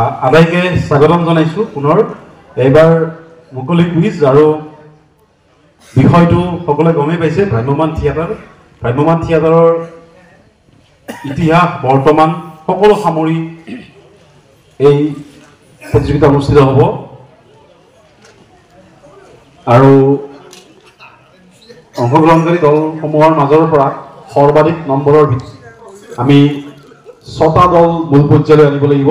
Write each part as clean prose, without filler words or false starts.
আদাইকে স্বাগতম জনাইছোঁ পুনৰ এইবাৰ মুকলি কুইজ আৰু বিষয়টো সকলোৱে গমেই পাইছে ভ্ৰাম্যমান থিয়েটাৰৰ ইতিহাস বৰ্তমান সকলো সামৰি এই প্ৰতিযোগিতা অনুষ্ঠিত হ'ব আৰু অংশগ্ৰহণকাৰী দলসমূহৰ মাজৰ পৰা সৰ্বাধিক নম্বৰৰ আমি 6টা দল মূল পৰ্যায়লৈ আনিব লাগিব।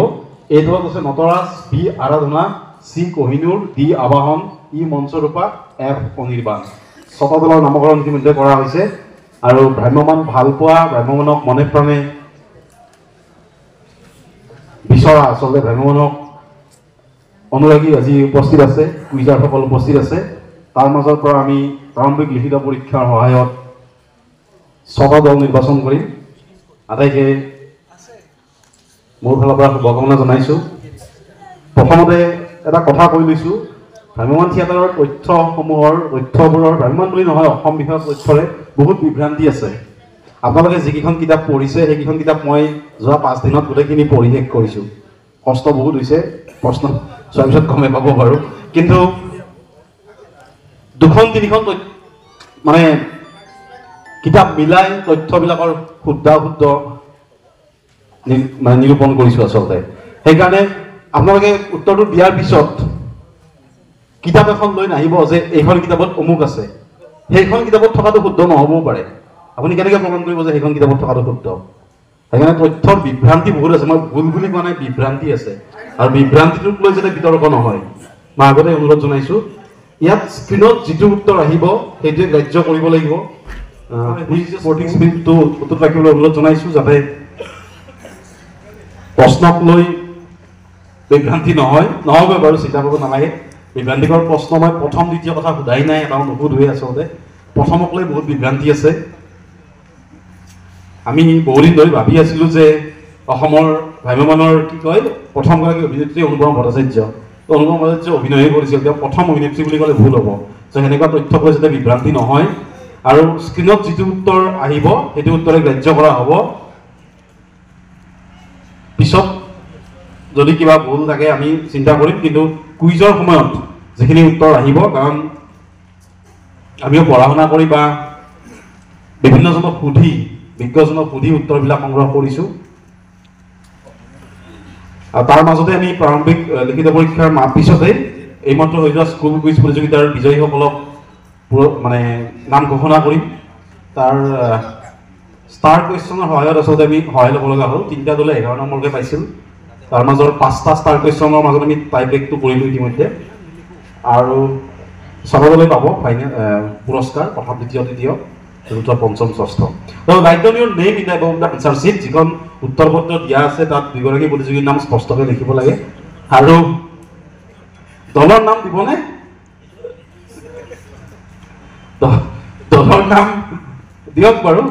এই দলত আছে নটৰাজ, বি আৰাধনা, চি কোহিনুৰ, ডি আবাহন, ই মঞ্চৰূপা, এফ অনিৰ্বাণ। 6টা দলৰ নামকৰণ ইতিমধ্যে কৰা হৈছে আৰু ভ্ৰাম্যমান ভালপোৱা ভ্ৰাম্যমানক মনে প্ৰাণে বিচৰা আচলতে ভ্ৰাম্যমানক অনুৰাগী আজি উপস্থিত আছে, কুইজাৰসকল উপস্থিত আছে। তাৰ মাজৰ পৰা আমি প্ৰাৰম্ভিক লিখিত পৰীক্ষাৰ সহায়ত 6টা দল নিৰ্বাচন কৰিম। আটাইকে মোৰ ফালৰ পৰা শুভকামনা জনাইছোঁ। প্ৰথমতে এটা কথা কৈ লৈছোঁ, ভ্ৰাম্যমান থিয়েটাৰৰ তথ্যবোৰৰ ভ্ৰাম্যমান বুলি নহয় অসম বিষয়ক তথ্যৰে বহুত বিভ্ৰান্তি আছে। আপোনালোকে যিকেইখন কিতাপ পঢ়িছে সেইকেইখন কিতাপ মই যোৱা 5 দিনত গোটেইখিনি পঢ়ি শেষ কৰিছোঁ। কষ্ট বহুত হৈছে, প্ৰশ্ন চোৱাৰ পিছত গমেই পাব বাৰু। কিন্তু 2-3খন মানে কিতাপ মিলাই তথ্যবিলাকৰ শুদ্ধ মানে নিৰূপণ কৰিছোঁ আচলতে। সেইকাৰণে আপোনালোকে উত্তৰটো দিয়াৰ পিছত কিতাপ এখন লৈ নাহিব যে এইখন কিতাপত অমুক আছে, সেইখন কিতাপত থকাটো শুদ্ধ নহ'বও পাৰে। আপুনি কেনেকৈ প্ৰমাণ কৰিব যে সেইখন কিতাপত থকাটো শুদ্ধ? সেইকাৰণে তথ্যৰ বিভ্ৰান্তি বহুত আছে। মই ভুল বুলি কোৱা নাই, বিভ্ৰান্তি আছে আৰু বিভ্ৰান্তিটোক লৈ যাতে বিতৰ্ক নহয় মই আগতে অনুৰোধ জনাইছোঁ। ইয়াত স্ক্ৰীণত যিটো উত্তৰ আহিব সেইটোৱে গ্ৰাহ্য কৰিব লাগিব। স্পীডটো উত্তৰ ৰাখিবলৈ অনুৰোধ জনাইছোঁ যাতে প্ৰশ্নক লৈ বিভ্ৰান্তি নহ'ব বাৰু, চিন্তা কৰিব নালাগে। বিভ্ৰান্তিকৰ প্ৰশ্ন মই প্ৰথম দ্বিতীয় কথা সোধাই নাই, এটাও নুসুধোৱে আচলতে। প্ৰথমক লৈ বহুত বিভ্ৰান্তি আছে। আমি বহুদিন ধৰি ভাবি আছিলোঁ যে অসমৰ ভ্ৰাম্যমানৰ কি কয় প্ৰথমগৰাকী অভিনেত্ৰী অনুপমা ভট্টাচাৰ্য অভিনয়ে কৰিছিল। তেওঁ প্ৰথম অভিনেত্ৰী বুলি ক'লে ভুল হ'ব। চ' সেনেকুৱা তথ্যক লৈ যাতে বিভ্ৰান্তি নহয় আৰু স্ক্ৰীণত যিটো উত্তৰ আহিব সেইটো উত্তৰে গ্ৰাহ্য কৰা হ'ব। পিছত যদি কিবা ভুল থাকে আমি চিন্তা কৰিম, কিন্তু কুইজৰ সময়ত যিখিনি উত্তৰ আহিব, কাৰণ আমিও পঢ়া শুনা কৰি বা বিভিন্নজনক সুধি বিজ্ঞজনক সুধি উত্তৰবিলাক সংগ্ৰহ কৰিছোঁ। আৰু তাৰ মাজতে আমি প্ৰাৰম্ভিক লিখিত পৰীক্ষাৰ পিছতে এইমাত্ৰ হৈ যোৱা স্কুল কুইজ প্ৰতিযোগিতাৰ বিজয়ীসকলক মানে নাম ঘোষণা কৰিম। তাৰ ষ্টাৰ কুৱেশ্যনৰ সহায়ত আচলতে আমি সহায় ল'ব লগা হ'ল। 3টা দলে 11 নম্বৰকৈ পাইছিল। তাৰ মাজৰ 5টা ষ্টাৰ কুৱেশ্যনৰ মাজত আমি টাই ব্ৰেকটো কৰিলোঁ ইতিমধ্যে আৰু 6টা দলে পাব ফাইনেল পুৰস্কাৰ, প্ৰথম, দ্বিতীয়, তৃতীয়, চতুৰ্থ, পঞ্চম, ষষ্ঠ। Right down Euro name in the above the answer sheet. যিখন উত্তৰ পত্ৰ দিয়া আছে তাত 2গৰাকী প্ৰতিযোগীৰ নাম স্পষ্টকৈ লিখিব লাগে আৰু দলৰ নাম দিবনে? দলৰ নাম দিয়ক বাৰু।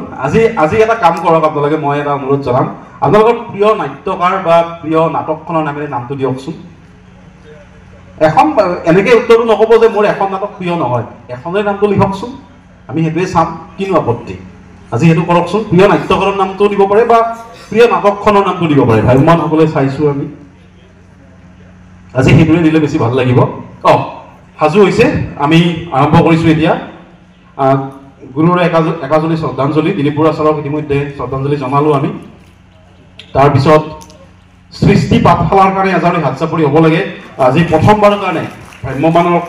আজি এটা কাম কৰক আপোনালোকে, মই এটা অনুৰোধ জনাম, আপোনালোকৰ প্ৰিয় নাট্যকাৰ বা প্ৰিয় নাটকখনৰ নামেৰে নামটো দিয়কচোন। এখন এনেকৈ উত্তৰটো নক'ব যে মোৰ এখন নাটক প্ৰিয় নহয়, এখনেই নামটো লিখকচোন, আমি সেইটোৱে চাম, কিনো আপত্তি। আজি সেইটো কৰকচোন। প্ৰিয় নাট্যকাৰৰ নামটো দিব পাৰে বা প্ৰিয় নাটকখনৰ নামটো দিব পাৰে। ভ্ৰাম্যমান হ'বলৈ চাইছোঁ আমি, আজি সেইটোৱে দিলে বেছি ভাল লাগিব। সাজু হৈছে, আমি আৰম্ভ কৰিছোঁ এতিয়া। গুৰুৰে একাজলি শ্ৰদ্ধাঞ্জলি, দিলীপ বৰা ছাৰক ইতিমধ্যে শ্ৰদ্ধাঞ্জলি জনালোঁ আমি। তাৰপিছত সৃষ্টি পাঠশালাৰ কাৰণে এজনী হাত চাপৰি হ'ব লাগে। আজি প্ৰথমবাৰৰ কাৰণে ভ্ৰাম্যমানক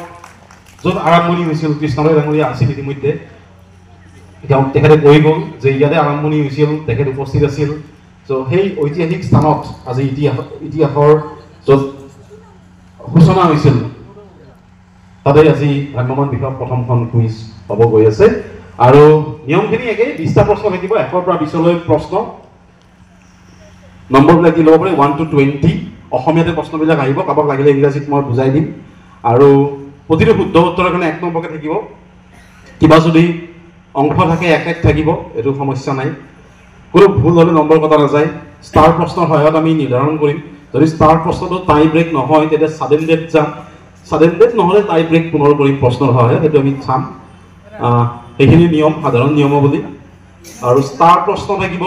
য'ত আৰম্ভণি হৈছিল, কৃষ্ণৰায় ডাঙৰীয়া আছিল ইতিমধ্যে, তেখেতে কৈ গ'ল যে ইয়াতে আৰম্ভণি হৈছিল, তেখেত উপস্থিত আছিল। চ' সেই ঐতিহাসিক স্থানত আজি ইতিহাসৰ য'ত সূচনা হৈছিল তাতে আজি ভ্ৰাম্যমান বিষয়ক প্ৰথমখন কুইজ হ'ব গৈ আছে আৰু নিয়মখিনি একেই। 20টা প্ৰশ্ন থাকিব, 1ৰ পৰা 20লৈ প্ৰশ্ন। নম্বৰবিলাক দি ল'ব পাৰে 1 to 20। অসমীয়াতে প্ৰশ্নবিলাক আহিব, কাৰোবাক লাগিলে ইংৰাজীত মই বুজাই দিম আৰু প্ৰতিটো শুদ্ধ উত্তৰৰ কাৰণে 1 নম্বৰকৈ থাকিব। কিবা যদি অংশ থাকে 1 থাকিব, এইটো সমস্যা নাই। কোনো ভুল হ'লে নম্বৰ কটা নাযায়। ষ্টাৰ প্ৰশ্নৰ সহায়ত আমি নিৰ্ধাৰণ কৰিম। যদি ষ্টাৰ প্ৰশ্নটো টাই ব্ৰেক নহয় তেতিয়া ছাডেন ডেথ যাম, ছাডেন ডেথ নহ'লে টাই ব্ৰেক পুনৰ কৰিম প্ৰশ্নৰ সহায়ত, সেইটো আমি চাম। সেইখিনি নিয়ম, সাধাৰণ নিয়মাৱলী। আৰু ষ্টাৰ প্ৰশ্ন থাকিব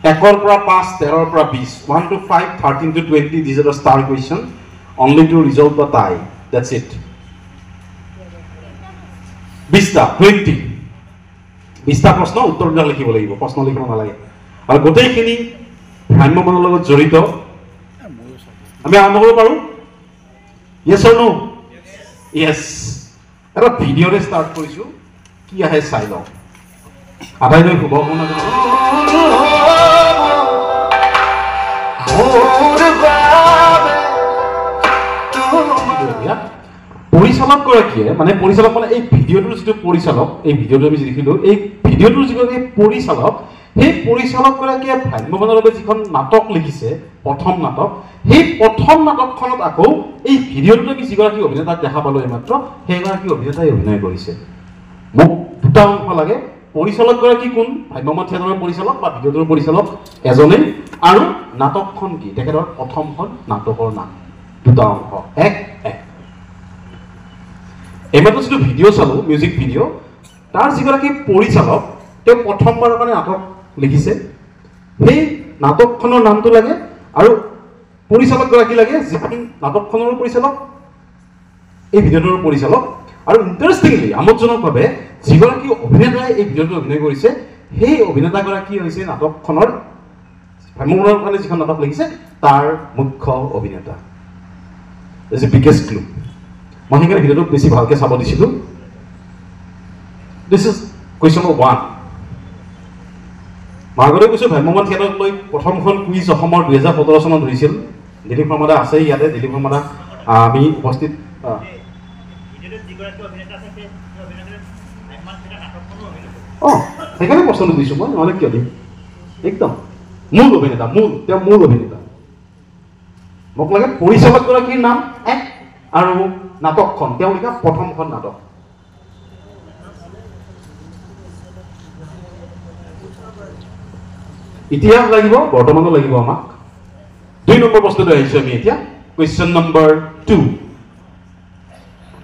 1 ৰ পৰা 5 13 ৰ পৰা 20 1 to 5 13 to 20 these are the star question only to resolve the tie that's it 20টা 20টা প্ৰশ্ন উত্তৰ দিয়া লিখিব লাগিব প্ৰশ্ন লিখিব নালাগে আৰু গোটেইখিনি ভ্ৰাম্যমানৰ লগত জড়িত আমি আৰম্ভ কৰিব পাৰো yes or no yes এটা ভিডিঅ'ৰে ষ্টাৰ্ট কৰিছো কি আহে চাই লওঁ আটাইলৈ শুভকামনা পৰিচালক গৰাকীয়ে মানে পৰিচালক মানে এই ভিডিঅ'টোৰ যিটো পৰিচালক এই ভিডিঅ'টো আমি দেখিলো এই ভিডিঅ'টোৰ যিটো পৰিচালক সেই পৰিচালক গৰাকীয়ে ভ্ৰাম্যমানৰ বাবে যিখন নাটক লিখিছে প্ৰথম নাটক সেই প্ৰথম নাটকখনত আকৌ এই ভিডিঅ'টোত আমি যিগৰাকী অভিনেতাক দেখা পালো এইমাত্ৰ সেইগৰাকী অভিনেতাই অভিনয় কৰিছে মোক দুটা অংশ লাগে পৰিচালক গৰাকী কোন ভ্ৰাম্যমান থিয়েটাৰৰ পৰিচালক বা ভিডিঅ'টোৰ পৰিচালক এজনেই আৰু নাটকখন কি তেখেতৰ প্ৰথমখন নাটকৰ নাম দুটা অংশ এক এইমাত্ৰ যিটো ভিডিঅ' চালো মিউজিক ভিডিঅ' তাৰ যিগৰাকী পৰিচালক তেওঁ প্ৰথমবাৰৰ কাৰণে নাটক লিখিছে সেই নাটকখনৰ নামটো লাগে আৰু পৰিচালক গৰাকী লাগে যিখন নাটকখনৰ পৰিচালক এই ভিডিঅ'টোৰ পৰিচালক আৰু ইণ্টাৰেষ্টিংলি আমোদজনকভাৱে যিগৰাকী অভিনেতাই এই ভিডিঅ'টো অভিনয় কৰিছে সেই অভিনেতাগৰাকী হৈছে নাটকখনৰ ভ্ৰাম্যমানৰ কাৰণে যিখন নাটক লিখিছে তাৰ মুখ্য অভিনেতা দিছ ইজ বিগেষ্ট ক্লু মই সেইকাৰণে ভিডিঅ'টো বেছি ভালকৈ চাব দিছিলোঁ দিছ ইজ কুৱেশ্যন নম্বৰ 1 মই আগতে কৈছোঁ ভ্ৰাম্যমান থিয়েটাৰক লৈ প্ৰথমখন কুইজ অসমৰ 2017 চনত হৈছিল দিলীপ শৰ্মাদা আছে ইয়াতে দিলীপ শৰ্মাদা আমি উপস্থিত সেইকাৰণে প্ৰশ্নটো দিছোঁ মই নহ'লে কিয় দিম একদম মূল অভিনেতা তেওঁ মূল অভিনেতা মোক লাগে পৰিচালকগৰাকীৰ নাম এক আৰু নাটকখন তেওঁ লিখা প্ৰথমখন নাটক ইতিহাস লাগিব বৰ্তমানো লাগিব আমাক 2 নম্বৰ প্ৰশ্নটো আহিছোঁ আমি এতিয়া কুৱেশ্যন নম্বৰ 2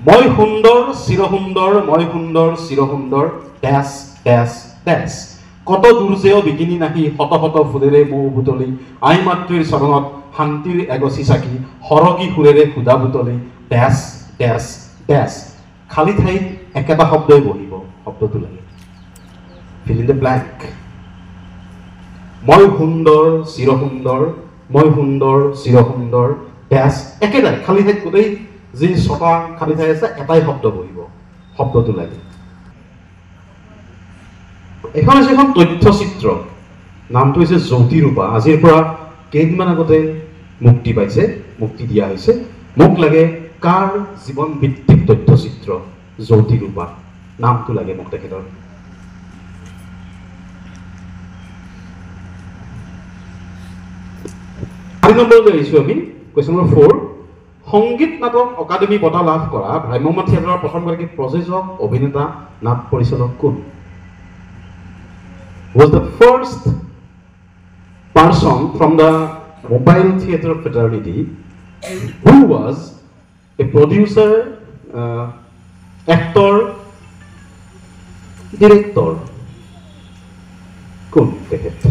মই সুন্দৰ চিৰসুন্দৰ মই সুন্দৰ চিৰসুন্দৰ ডেছ ডেছ ডেছ কত দূৰ যেও বিকিনি নাহি শত শত ফুলেৰে মৌ বুটলি আই মাতৃৰ চৰণত শান্তিৰ এগছি চাকি সৰগী সুৰেৰে সুধা বুটলি ডেছ ডেছ ডেছ খালী ঠাইত একেটা শব্দই বহিব শব্দটো লাগে ফিল ইন দ্য ব্লেংক মই সুন্দৰ চিৰসুন্দৰ মই সুন্দৰ চিৰসুন্দৰ ডেছ একেটাই খালী ঠাইত গোটেই যি ছটা খালী ঠাই আছে এটাই শব্দ বহিব শব্দটো লাগে এখন হৈছে এখন তথ্যচিত্ৰ নামটো হৈছে জ্যোতিৰূপা আজিৰ পৰা কেইদিনমান আগতে মুক্তি দিয়া হৈছে মোক লাগে কাৰ জীৱন ভিত্তিক তথ্যচিত্ৰ জ্যোতিৰূপা নামটো লাগে মোক তেখেতৰ 4 নম্বৰলৈ আহিছোঁ আমি কুৱেশ্যন নম্বৰ 4 সংগীত নাটক অকাডেমি বঁটা লাভ কৰা ভ্ৰাম্যমান থিয়েটাৰৰ প্ৰথমগৰাকী প্ৰযোজক অভিনেতা নাট পৰিচালক কোন was the first person from the mobile theater fraternity who was a producer, actor, director. কোন তেখেত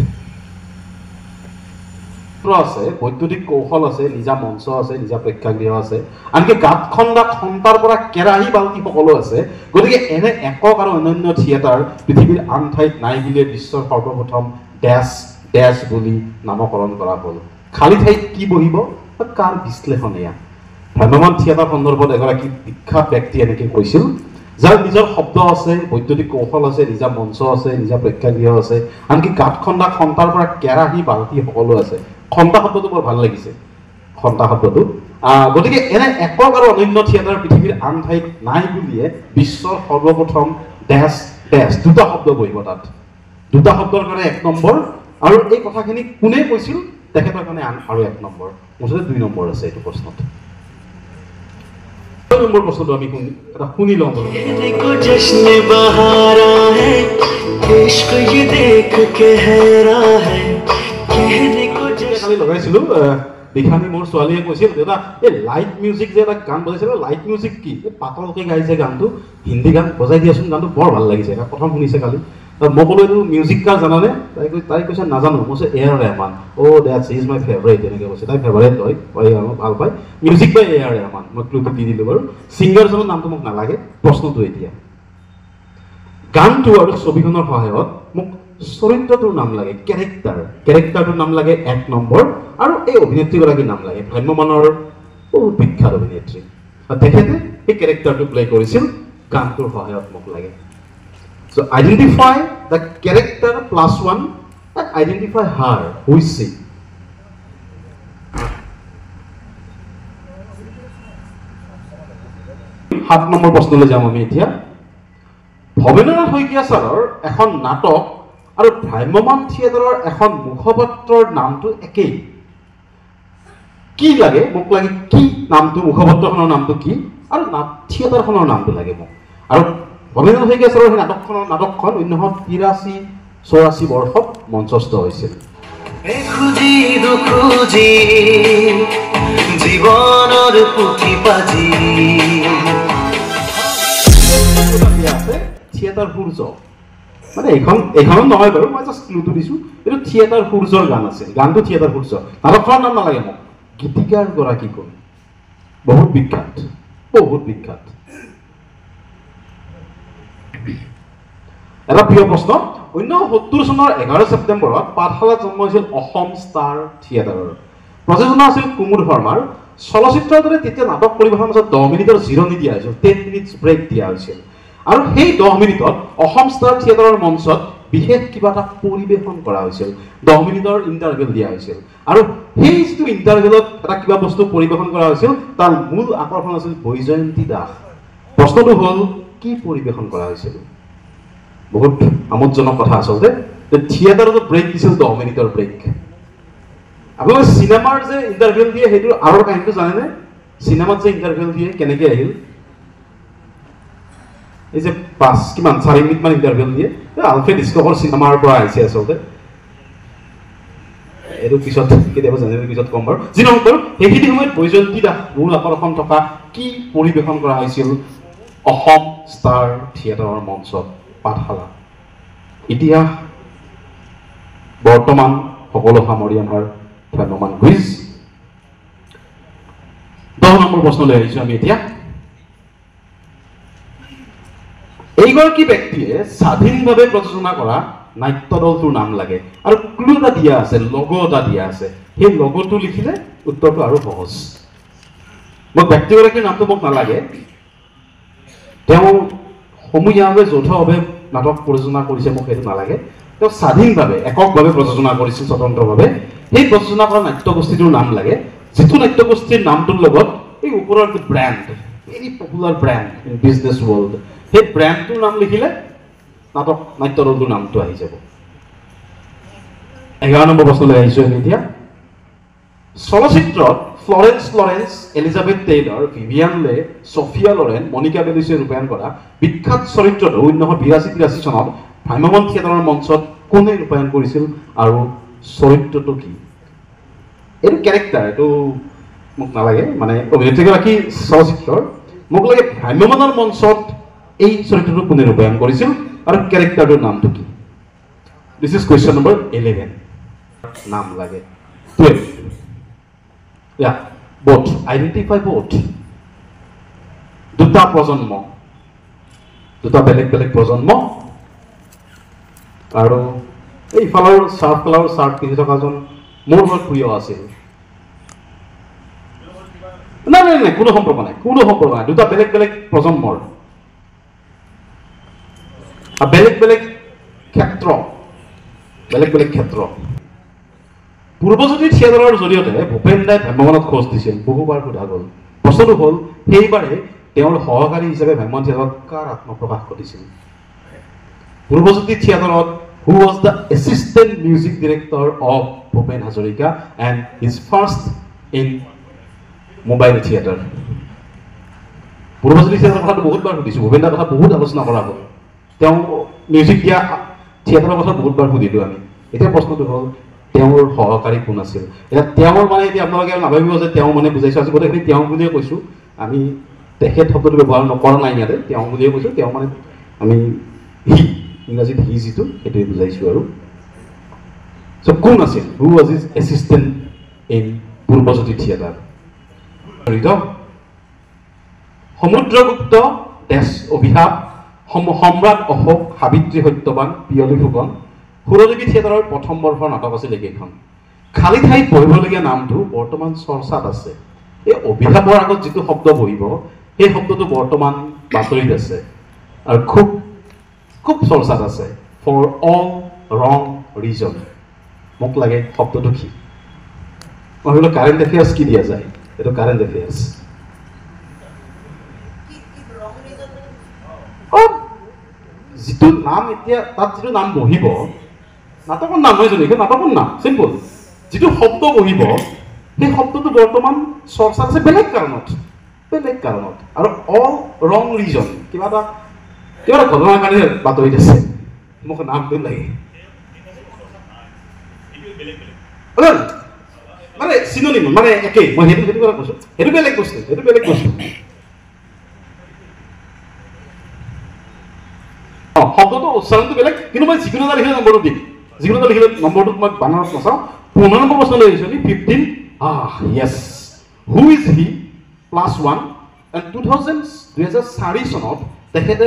আছে বৈদ্যুতিক কৌশল আছে নিজা মঞ্চ আছে নিজা প্ৰেক্ষাগৃহ আছে আনকি গাঁত খন্দা খন্তাৰ পৰা কেৰাহী বাল্টি সকলো আছে গতিকে এনে একক আৰু অনন্য থিয়েটাৰ পৃথিৱীৰ আন ঠাইত নাই বুলিয়ে বিশ্বৰ সৰ্বপ্ৰথম ডেছ ডেছ বুলি নামকৰণ কৰা হ'ল খালী ঠাইত কি বহিব কাৰ বিশ্লেষণ এয়া ভ্ৰাম্যমান থিয়েটাৰ সন্দৰ্ভত এগৰাকী বিখ্যাত ব্যক্তি এনেকৈ কৈছিল যাৰ নিজৰ শব্দ আছে বৈদ্যুতিক কৌশল আছে নিজা মঞ্চ আছে নিজা প্ৰেক্ষাগৃহ আছে আনকি গাঁত খন্দা খন্তাৰ পৰা কেৰাহী বাল্টি সকলো আছে খন্তা শব্দটো বৰ ভাল লাগিছে খন্তা শব্দটো গতিকে এনে একক আৰু অনন্য থিয়েটাৰ পৃথিৱীৰ আন ঠাইত নাই বুলিয়ে বিশ্বৰ সৰ্বপ্ৰথম ডেছ ডেছ দুটা শব্দ বহিব তাত দুটা শব্দৰ কাৰণে 1 নম্বৰ আৰু এই কথাখিনি কোনে কৈছিল তেখেতৰ কাৰণে আৰু 1 নম্বৰ মুঠতে 2 নম্বৰ আছে এইটো প্ৰশ্নত 2 নম্বৰ প্ৰশ্নটো আমি শুনি লওঁ কালি লগাইছিলোঁ দিখানি মোৰ ছোৱালীয়ে কৈছিল দাদা এই লাইট মিউজিক যে এটা গান বজাইছিলে লাইট মিউজিক কি পাতলকৈ গাইছে গানটো হিন্দী গান বজাই দিয়াচোন গানটো বৰ ভাল লাগিছে প্ৰথম শুনিছে কালি মই ক'লো এইটো মিউজিক কাৰ জানানে তাই কৈছে নাজানো মই কৈছে A R Rahman that's is my favourite এনেকৈ কৈছে তাই ফেভৰেট হয় ভাল পায় music by A R Rahman মই ক্লুটো দি দিলোঁ বাৰু ছিংগাৰজনৰ নামটো মোক নালাগে প্ৰশ্নটো এতিয়া গানটো আৰু ছবিখনৰ সহায়ত মোক চৰিত্ৰটোৰ নাম লাগে কেৰেক্টাৰটোৰ নাম লাগে 1 নম্বৰ আৰু এই অভিনেত্ৰীগৰাকীৰ নাম লাগে ভ্ৰাম্যমানৰ বহুত বিখ্যাত অভিনেত্ৰী তেখেতে সেই কেৰেক্টাৰটো প্লে কৰিছিল গানটোৰ সহায়ত মোক লাগে So identify the character +1 and identify her who is she. 7 number প্ৰশ্নলৈ যাম আমি এতিয়া ভৱেন্দ্ৰনাথ শইকীয়া ছাৰৰ এখন নাটক আৰু ভ্ৰাম্যমান থিয়েটাৰৰ এখন মুখপত্ৰৰ নামটো একেই কি লাগে মোক লাগে কি নামটো মুখপত্ৰখনৰ নামটো কি আৰু থিয়েটাৰখনৰ নামটো লাগে মোক আৰু ভৱেন্দ্ৰনাথ শইকীয়া ছাৰৰ নাটকখন 1983-84 বৰ্ষত মঞ্চস্থ হৈছিল জীৱনৰ পুথি পাজি থিয়েটাৰ সূৰ্য মানে এইখনত নহয় বাৰু মই জাষ্ট ক্লুটো দিছোঁ এইটো থিয়েটাৰ সূৰ্যৰ গান আছিল গানটো থিয়েটাৰ সূৰ্য নাটকখনৰ নাম নালাগে মোক গীতিকাৰ গৰাকী কোন বহুত বিখ্যাত এটা প্ৰিয় প্ৰশ্ন 1970 চনৰ 11 ছেপ্টেম্বৰত পাঠশালাত জন্ম হৈছিল অসম ষ্টাৰ থিয়েটাৰৰ প্ৰযোজনা আছিল কুমুদ শৰ্মাৰ চলচ্চিত্ৰৰ দৰে তেতিয়া নাটক পৰিৱেশনৰ মাজত 10 মিনিটৰ জিৰণি দিয়া হৈছিল 10 মিনিটছ ব্ৰেক দিয়া হৈছিল আৰু সেই 10 মিনিটত অসম ষ্টাৰ থিয়েটাৰৰ মঞ্চত বিশেষ কিবা এটা পৰিৱেশন কৰা হৈছিল 10 মিনিটৰ ইণ্টাৰভেল দিয়া হৈছিল আৰু সেই যিটো ইণ্টাৰভেলত এটা কিবা বস্তু পৰিৱেশন কৰা হৈছিল তাৰ মূল আকৰ্ষণ আছিল বৈজয়ন্তী দাস প্ৰশ্নটো হ'ল কি পৰিৱেশন কৰা হৈছিল বহুত আমোদজনক কথা আচলতে থিয়েটাৰত ব্ৰেক দিছিল 10 মিনিটৰ ব্ৰেক আপোনালোকে চিনেমাৰ যে ইণ্টাৰভেল দিয়ে সেইটো আৰু কাহিনীটো জানেনে চিনেমাত যে ইণ্টাৰভেল দিয়ে কেনেকৈ আহিল এই যে 4 মিনিটমান ইণ্টাৰভেল দিয়ে আলফ্ৰেড হিচককৰ চিনেমাৰ পৰা আহিছে আচলতে এইটো পিছত কেতিয়াবা জানিবলৈ পিছত কম বাৰু যি নহওক বাৰু সেইখিনি সময়ত বৈজয়ন্তী দাস মূল আকৰ্ষণ থকা কি পৰিৱেশন কৰা হৈছিল অসম ষ্টাৰ থিয়েটাৰৰ মঞ্চত পাঠশালা ইতিহাস বৰ্তমান সকলো সামৰি অনাৰ ভ্ৰাম্যমান কুইজ 10 নম্বৰ প্ৰশ্নলৈ আহিছোঁ আমি এতিয়া এইগৰাকী ব্যক্তিয়ে স্বাধীনভাৱে প্ৰযোজনা কৰা নাট্য দলটোৰ নাম লাগে আৰু ক্লু এটা দিয়া আছে লগো এটা দিয়া আছে সেই লগোটো লিখিলে উত্তৰটো আৰু সহজ মই ব্যক্তিগৰাকীৰ নামটো মোক নালাগে তেওঁ সমূহীয়াভাৱে যৌথভাৱে নাটক প্ৰযোজনা কৰিছে মোক সেইটো নালাগে তেওঁ স্বাধীনভাৱে এককভাৱে প্ৰযোজনা কৰিছিল স্বতন্ত্ৰভাৱে সেই প্ৰযোজনা কৰা নাট্যগোষ্ঠীটোৰ নাম লাগে যিটো নাট্যগোষ্ঠীৰ নামটোৰ লগত এই ওপৰৰ brand very popular brand in business world সেই ব্ৰেণ্ডটোৰ নাম লিখিলে নাট্য দলটোৰ নামটো আহি যাব 11 নম্বৰ প্ৰশ্নলৈ আহিছোঁ আমি এতিয়া চলচ্চিত্ৰত Florence Lawrence Elizabeth Taylor Vivien Leigh Sophia Lauren Monika বেলিছে ৰূপায়ণ কৰা বিখ্যাত চৰিত্ৰটো 1982-83 চনত ভ্ৰাম্যমান থিয়েটাৰৰ মঞ্চত কোনে ৰূপায়ণ কৰিছিল আৰু চৰিত্ৰটো কি এইটো কেৰেক্টাৰ এইটো মোক নালাগে মানে অভিনেত্ৰীগৰাকী চলচ্চিত্ৰৰ মোক লাগে ভ্ৰাম্যমানৰ মঞ্চত এই চৰিত্ৰটো কোনে ৰূপায়ণ কৰিছিল আৰু কেৰেক্টাৰটোৰ নামটো কি দিছ ইজ কুৱেশ্যন নম্বৰ 11 নাম লাগে 12 Yeah, both. Identify both. দুটা প্ৰজন্ম দুটা বেলেগ প্ৰজন্ম আৰু এই ফালৰ চাৰ্ট কালাৰৰ চাৰ্ট পিন্ধি থকাজন মোৰ বহুত প্ৰিয় আছিল নাই কোনো সম্পৰ্ক নাই দুটা বেলেগ প্ৰজন্মৰ বেলেগ ক্ষেত্ৰ পূৰ্বজ্যোতি থিয়েটাৰৰ জৰিয়তে ভূপেন দাই ভ্ৰাম্যমানত খোজ দিছিল বহুবাৰ সোধা গ'ল প্ৰশ্নটো হ'ল সেইবাৰে তেওঁৰ সহকাৰী হিচাপে ভ্ৰাম্যমান থিয়েটাৰত কাৰ আত্মপ্ৰকাশ ঘটিছিল পূৰ্বজ্যোতি থিয়েটাৰত who was the assistant music director of Bhupen Hazarika and his first in mobile theatre Purbajyoti থিয়েটাৰৰ কথাটো বহুতবাৰ সুধিছোঁ ভূপেন দাৰ কথা বহুত আলোচনা কৰা হ'ল তেওঁ মিউজিক দিয়া থিয়েটাৰৰ কথা বহুতবাৰ সুধিলোঁ আমি এতিয়া প্ৰশ্নটো হ'ল তেওঁৰ সহকাৰী কোন আছিল এতিয়া তেওঁৰ মানে এতিয়া আপোনালোকে নাভাবিব যে তেওঁ মানে বুজাইছোঁ আজি গোটেইখিনি তেওঁ বুলিয়ে কৈছোঁ আমি তেখেত শব্দটো ব্যৱহাৰ নকৰা নাই ইয়াতে তেওঁ বুলিয়ে কৈছোঁ তেওঁ মানে আমি ইংৰাজীত হি যিটো সেইটোৱে বুজাইছোঁ আৰু চ' কোন আছিল who was is assistant in পূৰ্বজ্যোতি theatre Samudragupta দেশ অভিশাপ সম্ৰাট অশোক সাবিত্ৰী সত্যবান পিয়লি ফুকন সুৰদেৱী থিয়েটাৰৰ প্ৰথম বৰ্ষৰ নাটক আছিল এইকেইখন খালী ঠাইত বহিবলগীয়া নামটো বৰ্তমান চৰ্চাত আছে এই অভিশাপৰ আগত যিটো শব্দ বহিব সেই শব্দটো বৰ্তমান বাতৰিত আছে আৰু খুব খুব চৰ্চাত আছে ফৰ অল ৰং ৰিজন মোক লাগে শব্দটো কি মই ভাবিলোঁ কাৰেণ্ট এফেয়াৰ্ছ কি দিয়া যায় এইটো কাৰেণ্ট এফেয়াৰ্ছ যিটো নাম এতিয়া তাত যিটো নাম বহিব নাটকৰ নাম নহয় জানো এইখন নাটকৰ নাম চিম্পল যিটো শব্দ বহিব সেই শব্দটো বৰ্তমান চৰ্চাত আছে বেলেগ কাৰণত আৰু অল ৰং ৰিজন কিবা এটা ঘটনাৰ কাৰণে বাতৰিত আছে মোক নামটো লাগে মানে চিননিম মানে একেই মই সেইটো কথা কৈছোঁ সেইটো বেলেগ বস্তু শব্দটো উচ্চাৰণটো বেলেগ কিন্তু মই যিকোনো এটা লিখিলে নম্বৰটো দিম যিকোনো এটা লিখিলে নম্বৰটোত মই বানানত নাচাওঁ 15 নম্বৰ প্ৰশ্ন লৈ আহিছোঁ 15 য়েছ হু ইজ হি +1 এণ্ড 2004 চনত তেখেতে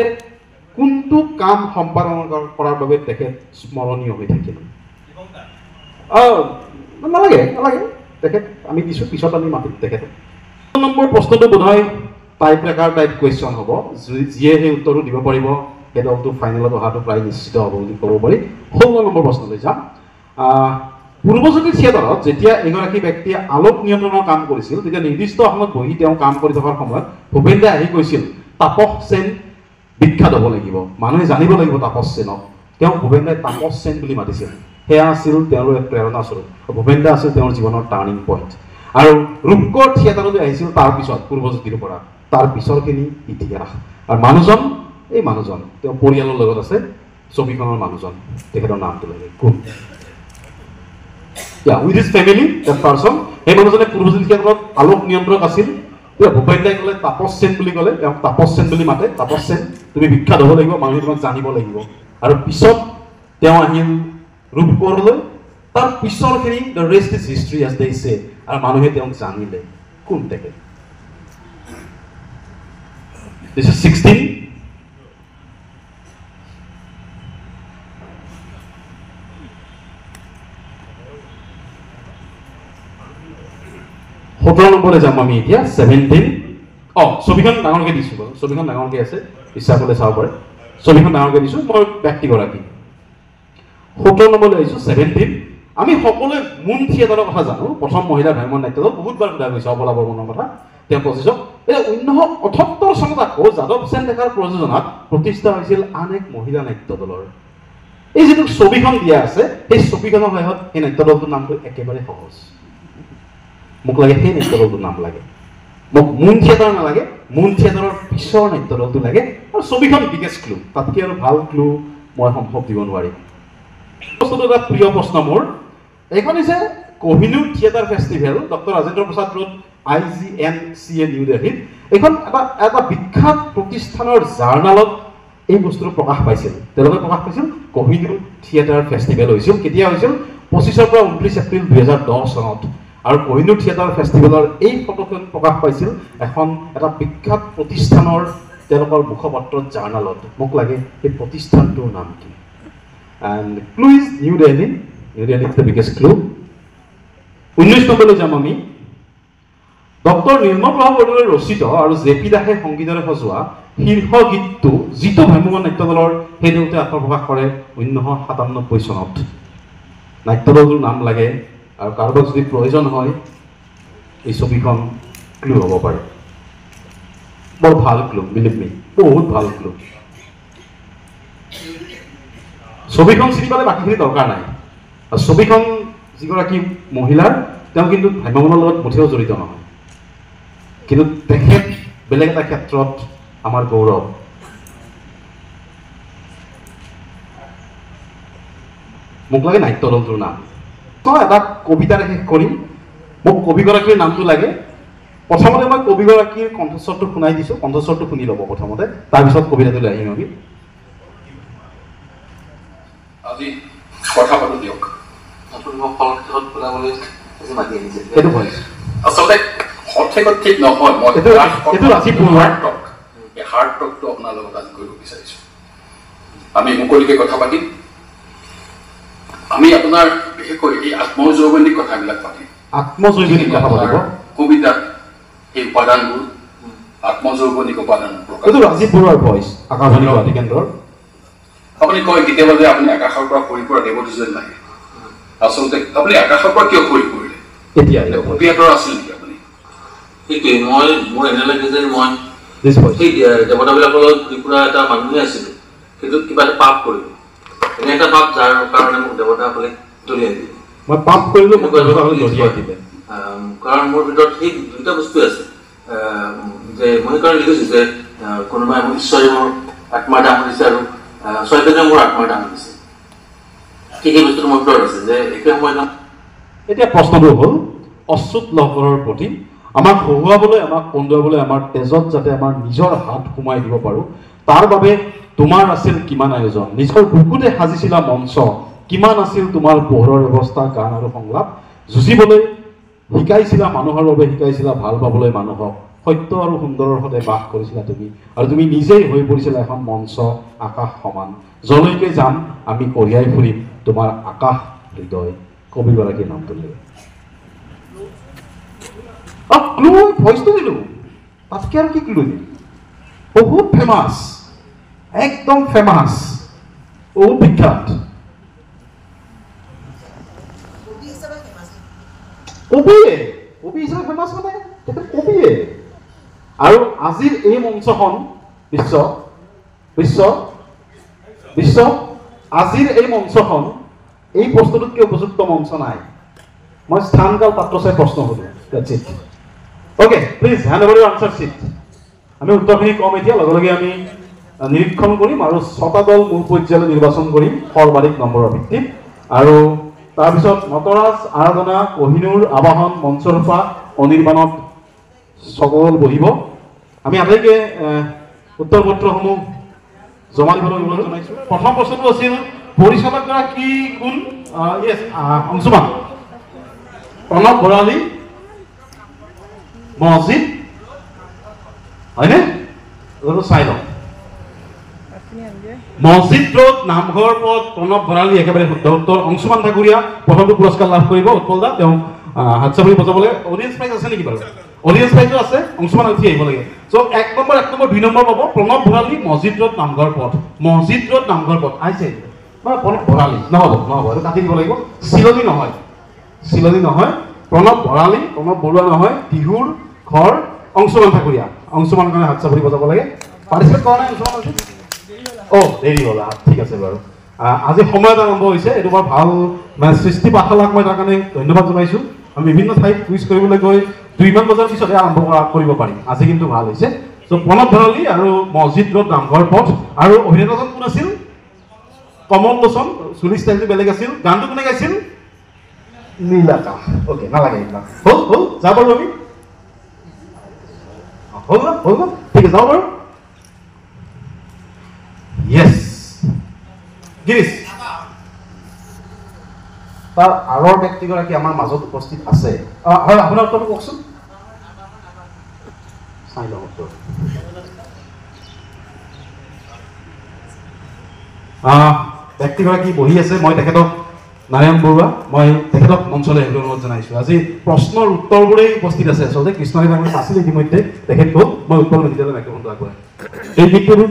কোনটো কাম সম্পাদন কৰাৰ বাবে তেখেত স্মৰণীয় হৈ থাকিল নালাগে তেখেত আমি দিছোঁ পিছত আমি মাতিম তেখেতক নম্বৰ প্ৰশ্নটো বোধহয় টাইপ ৰেকাৰ টাইপ কুৱেশ্যন হ'ব যিয়ে সেই উত্তৰটো দিব পাৰিব সেই দলটো ফাইনেলত অহাটো প্ৰায় নিশ্চিত হ'ব বুলি ক'ব পাৰি 16 নম্বৰ প্ৰশ্নলৈ যাম পূৰ্বজ্যোতি থিয়েটাৰত যেতিয়া এগৰাকী ব্যক্তিয়ে আলোক নিয়ন্ত্ৰণৰ কাম কৰিছিল তেতিয়া নিৰ্দিষ্ট আসনত বহি তেওঁ কাম কৰি থকাৰ সময়ত ভূপেন দাই আহি কৈছিল তাপস সেন বিখ্যাত হ'ব লাগিব মানুহে জানিব লাগিব তাপস সেনক তেওঁ ভূপেন দাই তাপস সেন বুলি মাতিছিল সেয়া আছিল তেওঁৰ এক প্ৰেৰণাস্বৰূপ ভূপেন দা আছিল তেওঁৰ জীৱনৰ টাৰ্ণিং পইণ্ট আৰু ৰূপকোঁৱৰ থিয়েটাৰলৈ আহিছিল তাৰ পিছত পূৰ্বজ্যোতিৰ পৰা তাৰ পিছৰখিনি ইতিহাস আৰু মানুহজন তেওঁ পৰিয়ালৰ লগত আছে ছবিখনৰ মানুহজন তেখেতৰ নামটো লাগে কোন with his family that person সেই মানুহজনে পূৰ্বজ্যোতি থিয়েটাৰত আলোক নিয়ন্ত্ৰক আছিল ভূপেন দাই ক'লে তাপস সেন বুলি ক'লে তেওঁক তাপস সেন বুলি মাতে তাপস সেন তুমি বিখ্যাত হ'ব লাগিব মানুহে তোমাক জানিব লাগিব আৰু পিছত তেওঁ আহিল ৰূপকোঁৱৰলৈ তাৰ পিছৰখিনি the rest is history as they say আৰু মানুহে তেওঁক জানিলে কোন তেখেত দিছ ইজ 16 17 নম্বৰলৈ যাম আমি এতিয়া 17 ছবিখন ডাঙৰকৈ দিছোঁ বাৰু ছবিখন ডাঙৰকৈ আছে ইচ্ছা কৰিলে চাব পাৰে ছবিখন ডাঙৰকৈ দিছোঁ মই ব্যক্তিগৰাকী 17 নম্বৰলৈ আহিছোঁ 17 আমি সকলোৱে মুন থিয়েটাৰৰ কথা জানো প্ৰথম মহিলা ভ্ৰাম্যমাণ নাট্যদল বহুতবাৰ সোধা গৈছে অবলা বৰ্মনৰ কথা তেওঁ প্ৰযোজক এতিয়া 1978 চনত আকৌ যাদৱ সেন ডেকাৰ প্ৰযোজনাত প্ৰতিষ্ঠা হৈছিল আন এক মহিলা নাট্যদলৰ এই যিটো ছবিখন দিয়া আছে সেই ছবিখনৰ সহায়ত সেই নাট্যদলটোৰ নামটো একেবাৰে সহজ মোক লাগে সেই নাট্যদলটোৰ নাম লাগে মোক মুন থিয়েটাৰ নালাগে মুন থিয়েটাৰৰ পিছৰ নাট্যদলটো লাগে আৰু ছবিখন বিগেষ্ট ক্লু তাতকৈ আৰু ভাল ক্লু মই সম্ভৱ দিব নোৱাৰিম প্ৰশ্নটো এটা প্ৰিয় প্ৰশ্ন মোৰ এইখন হৈছে Kohinoor theatre festival doctor Rajendra Prasad road IGNCA new দিল্লীত এইখন এটা বিখ্যাত প্ৰতিষ্ঠানৰ জাৰ্নেলত এই বস্তুটো প্ৰকাশ পাইছিল তেওঁলোকে প্ৰকাশ পাইছিল কোহিনুৰ থিয়েটাৰ ফেষ্টিভেল হৈছিল কেতিয়া হৈছিল 25 পৰা 29 এপ্ৰিল 2010 চনত আৰু কোহিনুৰ থিয়েটাৰ ফেষ্টিভেলৰ এই ফটোখন প্ৰকাশ পাইছিল এটা বিখ্যাত প্ৰতিষ্ঠানৰ তেওঁলোকৰ মুখপত্ৰত জাৰ্নেলত মোক লাগে এই প্ৰতিষ্ঠানটোৰ নাম কি and clue is New Delhi is the biggest clue 19 নম্বৰলৈ যাম আমি ডক্টৰ নিৰ্মল প্ৰভা বৰদলৈৰ ৰচিত আৰু জেপি দাসে সংগীতেৰে সজোৱা শীৰ্ষ গীতটো যিটো ভ্ৰাম্যমাণ নাট্যদলৰ সেই দেউতে আত্মপ্ৰকাশ কৰে 1997 চনত নাট্যদলটোৰ নাম লাগে আৰু কাৰোবাক যদি প্ৰয়োজন হয় এই ছবিখন ক্লু হ'ব পাৰে বৰ ভাল ক্লু বিলিভ মি বহুত ভাল ক্লু ছবিখন চিনি পালে বাকীখিনি দৰকাৰ নাই আৰু ছবিখন যিগৰাকী মহিলাৰ তেওঁ কিন্তু ভ্ৰাম্যমাণৰ লগত মুঠেও জড়িত নহয় কিন্তু তেখেত বেলেগ এটা ক্ষেত্ৰত আমাৰ গৌৰৱ মোক লাগে নাট্যদলটোৰ নাম মই এটা কবিতাৰে শেষ কৰিম মোক কবিগৰাকীৰ নামটো লাগে প্ৰথমতে মই কবিগৰাকীৰ কণ্ঠস্বৰটো শুনাই দিছোঁ কণ্ঠস্বৰটো শুনি ল'ব প্ৰথমতে তাৰপিছত কবিতাটোলৈ আহিম আমি আজি কথা পাতো দিয়ক আপুনি মোক ফলক্ষেত্ৰত পেলাবলৈ আজি মাতি আনিছে এইটো হয় আচলতে সঠিকত ঠিক নহয় মই এইটো ৰাজীৱ বৰুৱাৰ টক এই হাৰ্ড টকটো আপোনাৰ লগত আজি কৰিব বিচাৰিছোঁ আমি মুকলিকৈ কথা পাতিম আমি আপোনাৰ বিশেষকৈ এই আত্মজৈৱনিক কথাবিলাক পাতিম আত্মজৈৱনিক কথা পাতিব কবিতাত এই উপাদানবোৰ আত্মজৈৱনিক উপাদান এইটো ৰাজীৱ বৰুৱাৰ ভইচ আকাশবাণী গুৱাহাটী কেন্দ্ৰৰ আপুনি কয় কেতিয়াবা যে আপুনি আকাশৰ পৰা সৰি পৰা দেৱদূত যেন লাগে আচলতে আপুনি আকাশৰ পৰা কিয় সৰি পৰিলে এতিয়া অভিয়াতৰ আছিল নেকি আপুনি সেইটোৱে মোৰ এনে লাগে যে মই সেই দেৱতাবিলাকৰ লগত ত্ৰিপুৰা এটা মানুহে আছিলোঁ কিন্তু কিবা এটা পাপ কৰিলোঁ এনে এটা পাপ যাৰ কাৰণে মোক দেৱতাসকলে দলিয়াই দিলে মই পাপ কৰিলোঁ মোক দেৱতাসকলে দলিয়াই দিলে কাৰণ মোৰ ভিতৰত সেই দুটা বস্তু আছে যে মই সেইকাৰণে লিখিছোঁ যে কোনোবাই মোৰ ঈশ্বৰে মোৰ আত্মাৰ দাম দিছে আৰু চৈতন্যই মোৰ আত্মাৰ দাম দিছে ঠিক সেই বস্তুটো মোৰ ভিতৰত আছে যে একে সময়ত এতিয়া প্ৰশ্নবোৰ হ'ল অচ্যুত লহকৰৰ প্ৰতি আমাক হহুৱাবলৈ আমাক কন্দুৱাবলৈ আমাৰ তেজত যাতে আমাৰ নিজৰ হাত সোমাই দিব পাৰোঁ তাৰ বাবে তোমাৰ আছিল কিমান আয়োজন নিজৰ বুকুতে সাজিছিলা মঞ্চ কিমান আছিল তোমাৰ পোহৰৰ ব্যৱস্থা গান আৰু সংলাপ যুঁজিবলৈ শিকাইছিলা মানুহৰ বাবে শিকাইছিলা ভাল পাবলৈ মানুহক সত্য আৰু সুন্দৰৰ সৈতে বাস কৰিছিলা তুমি আৰু তুমি নিজেই হৈ পৰিছিলা এখন মঞ্চ আকাশ সমান যলৈকে যাম আমি কঢ়িয়াই ফুৰিম তোমাৰ আকাশ হৃদয় কবিগৰাকীৰ নামটো লৈ ক্লু ভইচটো দিলোঁ তাতকৈ আৰু কি ক্লু দিম বহুত ফেমাছ একদম ফেমাছ বহুত বিখ্যাত কবিয়ে কবি হিচাপে ফেমাছ মানে তেখেত কবিয়ে আৰু আজিৰ এই মঞ্চখন বিশ্ব আজিৰ এই মঞ্চখন এই প্ৰশ্নটোতকৈ উপযুক্ত মঞ্চ নাই মই স্থানকাল পাত্ৰ চাই প্ৰশ্ন সুধোঁ okay please hand over your answer sheet আমি উত্তৰখিনি কম এতিয়া লগে লগে আমি নিৰীক্ষণ কৰিম আৰু 6টা দল মূল পৰ্যায়লৈ নিৰ্বাচন কৰিম সৰ্বাধিক নম্বৰৰ ভিত্তিত আৰু তাৰপিছত নটৰাজ আৰাধনা কহিনুৰ আবাহন মঞ্চৰূপা অনিৰ্বাণত সকল বহিব আমি আটাইকে উত্তৰ পত্ৰসমূহ জমা দিবলৈ অনুৰোধ জনাইছোঁ প্ৰথম প্ৰশ্নটো আছিল পৰিচালকগৰাকী কোন য়েছ অংশুমান প্ৰণৱ ভৰালী মহজিদ হয়নে চাই লওঁ মছজিদ ৰোড নামঘৰ পথ প্ৰণৱ ভৰালী একেবাৰে শুদ্ধ উত্তৰ অংশুমান ঠাকুৰীয়া প্ৰথমটো পুৰস্কাৰ লাভ কৰিব উৎপল দা তেওঁ হাত চাপৰি বজাবলৈ অডিয়েঞ্চ প্ৰাইজ আছে নেকি বাৰু অডিয়েঞ্চ প্ৰাইজো আছে অংশুমান উঠি আহিব লাগে চ' 1 নম্বৰ 2 নম্বৰ পাব প্ৰণৱ ভৰালী মছজিদ ৰোড নামঘৰ পথ আহিছে প্ৰণৱ ভৰালী নহ'ব এইটো কাটি দিব লাগিব চিলনী নহয় প্ৰণৱ ভৰালী প্ৰণৱ বৰুৱা নহয় টিহুৰ ঘৰ অংশুমান ঠাকুৰীয়া অংশুমান কাৰণে হাত চাপৰি বজাব লাগে পাৰ্টিচিপেট কৰা নাই অংশুমান আছে দেৰি হ'ল ঠিক আছে বাৰু আজি সময়ত আৰম্ভ হৈছে এইটো বৰ ভাল মানে সৃষ্টি পাঠশালাক মই তাৰ কাৰণে ধন্যবাদ জনাইছোঁ আমি বিভিন্ন ঠাইত কুইজ কৰিবলৈ গৈ 2 বজাৰ পিছতে আৰম্ভ কৰিব পাৰিম আজি কিন্তু ভাল হৈছে চ' প্ৰণৱ ভৰালী আৰু মছজিদ ৰোড নামঘৰ পথ আৰু অভিনেতাজন কোন আছিল কমল লোচন চুলি ষ্টাইলটো বেলেগ আছিল গানটো কোনে গাইছিল নীলাকাশ অ'কে নালাগে এইবিলাক হ'ল যাব বাৰু আমি হ'ল ঠিক আছে যাব বাৰু Yes. Girish. তাৰ আৰৰ ব্যক্তিগৰাকী আমাৰ মাজত উপস্থিত আছে হয় আপোনাৰ উত্তৰটো কওকচোন চাই লওঁ উত্তৰ ব্যক্তিগৰাকী বহি আছে মই তেখেতক নাৰায়ণ বৰুৱা মই তেখেতক মঞ্চলৈ আহিবলৈ অনুৰোধ জনাইছোঁ আজি প্ৰশ্নৰ উত্তৰবোৰেই উপস্থিত আছে আচলতে কৃষ্ণই নাছিল ইতিমধ্যে তেখেত হ'ল মই উত্তৰ নিদিয়ালৈ মাইক্ৰফোনটো আগবঢ়াই এই গীতটো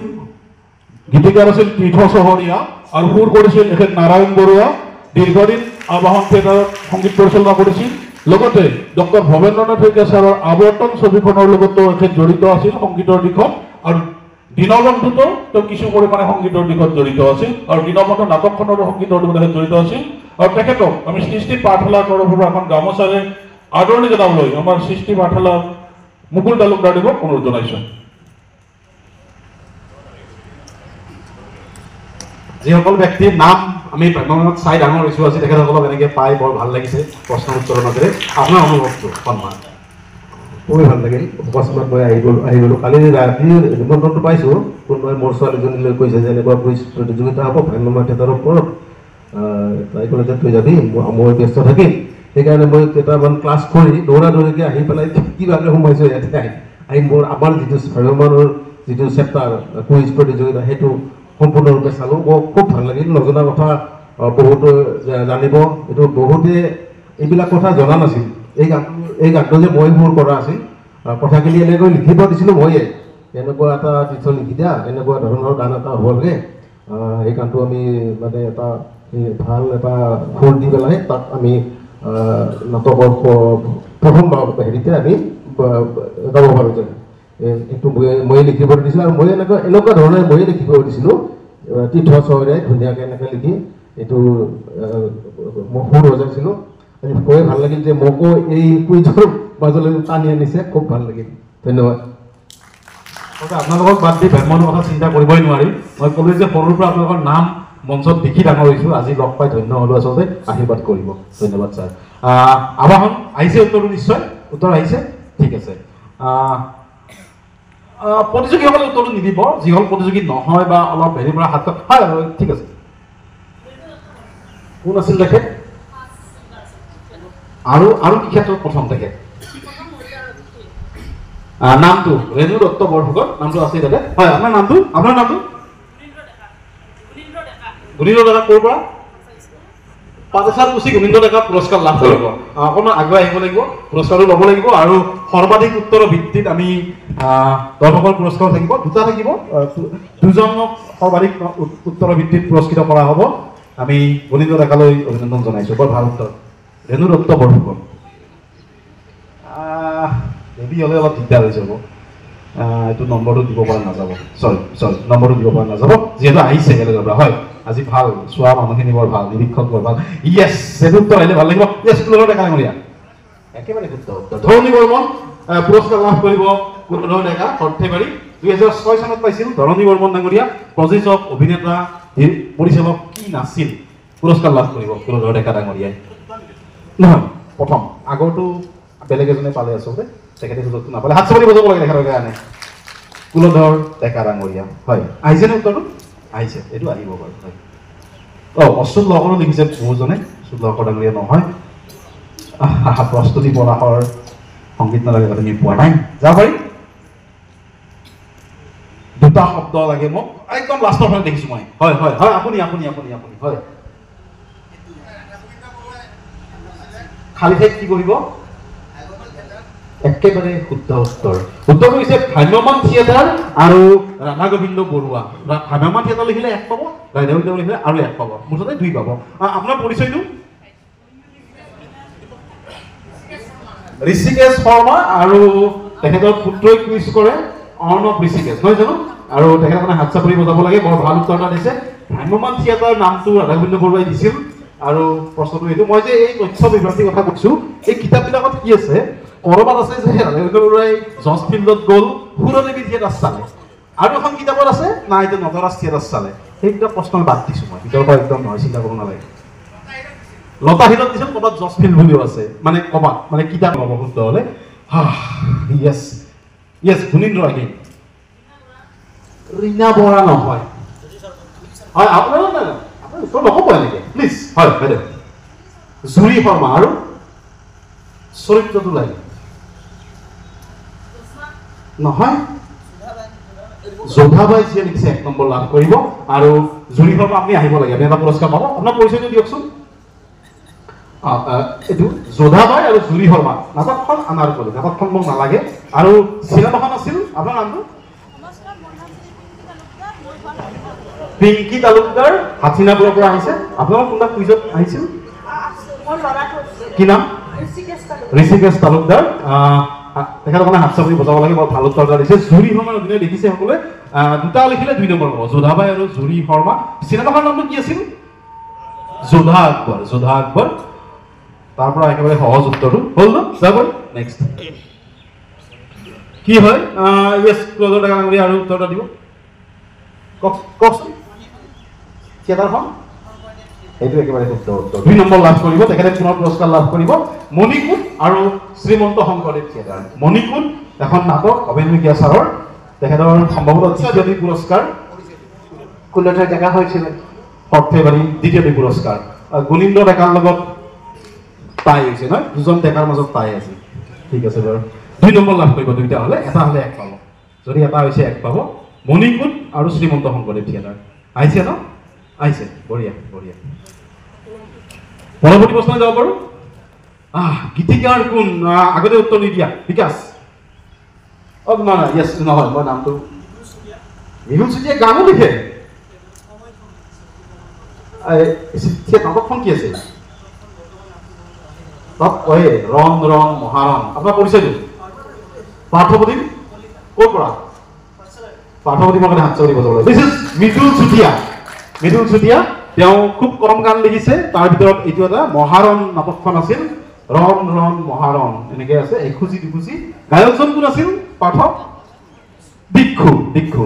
গীতিকাৰ আছিল তীৰ্থ চহৰীয়া আৰু সুৰ কৰিছিল এখেত নাৰায়ণ বৰুৱা দীৰ্ঘদিন আবাহন থিয়েটাৰত সংগীত পৰিচালনা কৰিছিল লগতে ডক্টৰ ভৱেন্দ্ৰনাথ শইকীয়া ছাৰৰ আৱৰ্তন ছবিখনৰ লগতো এখেত জড়িত আছিল সংগীতৰ দিশত আৰু দীনবন্ধুতো তেওঁ কিছু পৰিমাণে সংগীতৰ দিশত জড়িত আছিল আৰু দীনবন্ধু নাটকখনৰো সংগীতৰ দিশত তেখেত জড়িত আছিল আৰু তেখেতক আমি সৃষ্টি পাঠশালাৰ তৰফৰ পৰা এখন গামোচাৰে আদৰণি জনাবলৈ আমাৰ সৃষ্টি পাঠশালা মুকুল তালুকদাৰ দেৱক অনুৰোধ জনাইছোঁ যিসকল ব্যক্তিৰ নাম আমি ভ্ৰমণত চাই ডাঙৰ হৈছোঁ আজি তেখেতসকলক এনেকৈ পাই বৰ ভাল লাগিছে প্ৰশ্ন উত্তৰৰ মাজেৰে আপোনাৰ অনুভৱটো সন্মান খুবেই ভাল লাগিল উপস্থাপনত মই আহি গ'লোঁ কালি ৰাতিৰ নিমন্ত্ৰণটো পাইছোঁ কোনোবাই মোৰ ছোৱালীজনীলৈ কৈছে যে এনেকুৱা কুইজ প্ৰতিযোগিতা হ'ব ভ্ৰাম্যমাণ থিয়েটাৰৰ ওপৰত তাই ক'লে যে তই যাবি মই ব্যস্ত থাকিম সেইকাৰণে মই কেইটামান ক্লাছ কৰি দৌৰাদৌৰিকৈ আহি পেলাই কিবাকৈ সোমাইছোঁ ইয়াতে আহি মোৰ আমাৰ যিটো ভ্ৰাম্যমাণৰ যিটো চেপ্টাৰ কুইজ প্ৰতিযোগিতা সেইটো সম্পূৰ্ণৰূপে চালোঁ মোৰ খুব ভাল লাগিল নজনা কথা বহুতো জানিব এইটো বহুতে এইবিলাক কথা জনা নাছিল এই গানটো যে মই সুৰ কৰা আছিল কথাখিনি এনেকৈ লিখিব দিছিলোঁ ময়ে এনেকুৱা এটা তীৰ্থ লিখি দিয়া এনেকুৱা ধৰণৰ গান এটা হ'ব লাগে এই গানটো আমি মানে এটা ভাল এটা সুৰ দি পেলাই তাক আমি নাটকৰ প্ৰথম হেৰিতে আমি গাব পাৰোঁ যে এইটো ময়ে লিখিব দিছিলোঁ আৰু মই এনেকুৱা ধৰণে ময়ে লিখিব দিছিলোঁ তীৰ্থ চহৰে ধুনীয়াকৈ এনেকৈ লিখি এইটো মই সুৰ বজাইছিলোঁ কৈ ভাল লাগিল যে মোকো এই কুইজৰ মাজলৈ টানি আনিছে খুব ভাল লাগিল ধন্যবাদ আপোনালোকক বাদ দি ভ্ৰাম্যমাণৰ কথা চিন্তা কৰিবই নোৱাৰি মই ক'লোঁ যে সৰুৰ পৰা আপোনালোকৰ নাম মঞ্চত দেখি ডাঙৰ হৈছোঁ আজি লগ পাই ধন্য হ'লোঁ আচলতে আশীৰ্বাদ কৰিব ধন্যবাদ ছাৰ আবাহন আহিছে উত্তৰটো নিশ্চয় উত্তৰ আহিছে ঠিক আছে প্ৰতিযোগীসকলে উত্তৰটো নিদিব যিসকল প্ৰতিযোগী নহয় বা অলপ হেৰিৰ পৰা হাত হয় ঠিক আছে কোন আছিল তেখেত আৰু কি ক্ষেত্ৰত প্ৰথম তেখেত নামটো ৰেণু দত্ত বৰফুকন নামটো আছে তাতে হয় আপোনাৰ নামটো গুণীন্দ্ৰ ডেকা ক'ৰ পৰা পাঠশালাকুচি গুণীন্দ্ৰ ডেকা পুৰস্কাৰ লাভ কৰিব অকণমান আগুৱাই আহিব লাগিব পুৰস্কাৰটো ল'ব লাগিব আৰু সৰ্বাধিক উত্তৰৰ ভিত্তিত আমি দৰ্শকৰ পুৰস্কাৰ থাকিব দুটা থাকিব দুজনক সৰ্বাধিক উত্তৰৰ ভিত্তিত পুৰস্কৃত কৰা হ'ব আমি গুণীন্দ্ৰ ডেকালৈ অভিনন্দন জনাইছোঁ বৰ ভাল উত্তৰ ৰেণু দত্ত বৰফুকন হেভি হ'লে অলপ দিগদাৰ হৈ যাব এইটো নম্বৰটো দিব পৰা নাযাব চৰি নম্বৰটো দিব পৰা নাযাব যিহেতু আহিছে বেলেগৰ পৰা হয় আজি ভাল চোৱা মানুহখিনি বৰ ভাল নিৰীক্ষক বৰ ভাল ইয়েছ সেইটো উত্তৰ আহিলে ভাল লাগিব ইয়েছ কুলধৰ ডেকা ডাঙৰীয়া একেবাৰে শুদ্ধ উত্তৰ ধৰণী বৰ্মন পুৰস্কাৰ লাভ কৰিব কুলধৰ ডেকা সৰ্থেবাৰী 2006 চনত পাইছিল ধৰণী বৰ্মন ডাঙৰীয়া প্ৰযোজক অভিনেতা পৰিচালক কি নাছিল পুৰস্কাৰ লাভ কৰিব কুলধৰ ডেকা ডাঙৰীয়াই নহয় প্ৰথম আগৰটো বেলেগ এজনে পালে আচলতে তেখেতে সুযোগটো নাপালে হাত চাপৰি বজাব লাগে তেখেতৰ কাৰণে কুলধৰ ডেকা ডাঙৰীয়া হয় আহিছেনে উত্তৰটো আহিছে এইটো আহিব বাৰু হয় অচ্যুত লহকৰো লিখিছে বহুজনে অচ্যুত লহকৰ ডাঙৰীয়া নহয় প্ৰস্তুতি পৰাশৰ সংগীত নালাগে তুমি পোৱা নাই যাব পাৰি দুটা শব্দ লাগে মোক একদম লাষ্টৰ ফালে দেখিছোঁ মই হয় হয় হয় আপুনি হয় খালী ঠাইত কি কৰিব একেবাৰে শুদ্ধ উত্তৰটো হৈছে ভ্ৰাম্যমাণ থিয়েটাৰ আৰু ৰাধা গোবিন্দ বৰুৱা ভ্ৰাম্যমাণ থিয়েটাৰ লিখিলে 1 পাব ৰাধা গোবিন্দ লিখিলে আৰু 1 পাব মুঠতে 2 পাব আপোনাৰ পৰিচয়টো ঋষিকেশ শৰ্মা আৰু তেখেতৰ পুত্ৰই কুইজ কৰে অৰ্ণৱ ঋষিকেশ নহয় জানো আৰু তেখেতে মানে হাত চাপৰি বজাব লাগে বৰ ভাল উত্তৰ এটা দিছে ভ্ৰাম্যমাণ থিয়েটাৰ নামটো ৰাধা গোবিন্দ বৰুৱাই দিছিল আৰু প্ৰশ্নটো এইটো মই যে এই তথ্য বিভ্ৰান্তিৰ কথা কৈছোঁ এই কিতাপবিলাকত কি আছে কৰবাত আছে যে ৰাধা গোবিন্দ বৰুৱাই জজ ফিল্ডত গ'ল সুৰদেৱী থিয়েটাৰ চালে আৰু এখন কিতাপত আছে না এতিয়া নটৰাজ থিয়েটাৰ চালে সেইবিলাক প্ৰশ্ন বাদ দিছোঁ মই ভিতৰৰ পৰা একদম নহয় চিন্তা কৰিব নালাগে লতা হিলত দিছিল ক'ৰবাত জজ ফিল্ড বুলিও আছে মানে ক'ৰবাত মানে কিতাপ হ'ব শুদ্ধ হ'লে ইয়েছ গুণীন্দ্ৰ আহিল ৰীণা বৰা নহয় হয় আপোনাৰ উত্তৰ নক'ব এনেকৈ প্লিজ হয় বাইদেউ জুৰি শৰ্মা আৰু চৰিত্ৰটো লাগে নহয় যোধাবাই যিয়ে লিখিছে 1 নম্বৰ লাভ কৰিব আৰু জুৰি শৰ্মা আপুনি আহিব লাগে আপুনি এটা পুৰস্কাৰ পাব আপোনাৰ পৰিচয়টো দিয়কচোন এইটো যোধাবাই আৰু জুৰি শৰ্মা নাটকখন আনাৰ কৰি নাটকখন মোক নালাগে আৰু চিনেমাখন আছিল আপোনাৰ নামটো পিংকি তালুকদাৰ হাথিনাপুৰৰ পৰা আহিছে আপোনাৰ কোনটা কুইজত আহিছিল কি নাম ঋষিকেশ তালুকদাৰ তেখেতৰ কাৰণে হাত চাপৰি বজাব লাগে বৰ ভাল উত্তৰ এটা দিছে জুৰি শৰ্মাৰ অভিনয় দেখিছে সকলোৱে দুটা লিখিলে 2 নম্বৰ হ'ব যোধাবাই আৰু জুৰি শৰ্মা চিনেমাখনৰ নামটো কি আছিল যোধা আকবৰ তাৰ পৰা একেবাৰে সহজ উত্তৰটো হ'ল ন যাব নেক্সট কি হয় ইয়েছ কুলধৰ ডেকা ডাঙৰীয়া আৰু উত্তৰ এটা দিব কওকচোন থিয়েটাৰখন এইটো একেবাৰে শুদ্ধ উত্তৰ 2 নম্বৰ লাভ কৰিব তেখেতে পুনৰ পুৰস্কাৰ লাভ কৰিব মণিকুট আৰু শ্ৰীমন্ত শংকৰদেৱ থিয়েটাৰ মণিকুট এখন নাটক অবেন শইকীয়া ছাৰৰ তেখেতৰ সম্ভৱতঃ 3য় পুৰস্কাৰ কুলধৰ ডেকা হৈছিল সৰ্থেবাৰী দ্বিতীয়টো পুৰস্কাৰ গুণীন্দ্ৰ ডেকাৰ লগত টাই হৈছে নহয় দুজন ডেকাৰ মাজত টাই আছে ঠিক আছে বাৰু 2 নম্বৰ লাভ কৰিব দুইটা হ'লে এটা হ'লে 1 পাব যদি এটা হৈছে 1 পাব মণিকুট আৰু শ্ৰীমন্ত শংকৰদেৱ থিয়েটাৰ আহিছে ন আহিছে বঢ়িয়া বঢ়িয়া পৰৱৰ্তী প্ৰশ্ন যাব পাৰোঁ গীতিকাৰ কোন আগতে উত্তৰ নিদিয়া বিকাশ নহয় য়েছ নহয় মই নামটো মিহুল চুতীয়া গানো লিখে নাটকখন কি আছে তাত কয় ৰং ৰং মহাৰণ আপোনাৰ পৰিচয়টো পাৰ্থপ্ৰতিম ক'ৰ পৰা পাৰ্থপ্ৰতিমৰ কাৰণে হাত চাপৰি বজাব দিছ ইজ মৃদুল চুতীয়া তেওঁ খুব কম গান লিখিছে তাৰ ভিতৰত এইটো এটা মহাৰণ নাটকখন আছিল ৰং ৰং মহাৰণ এনেকৈ আছে এখুজি দুখুজি গায়কজন কোন আছিল পাৰ্থ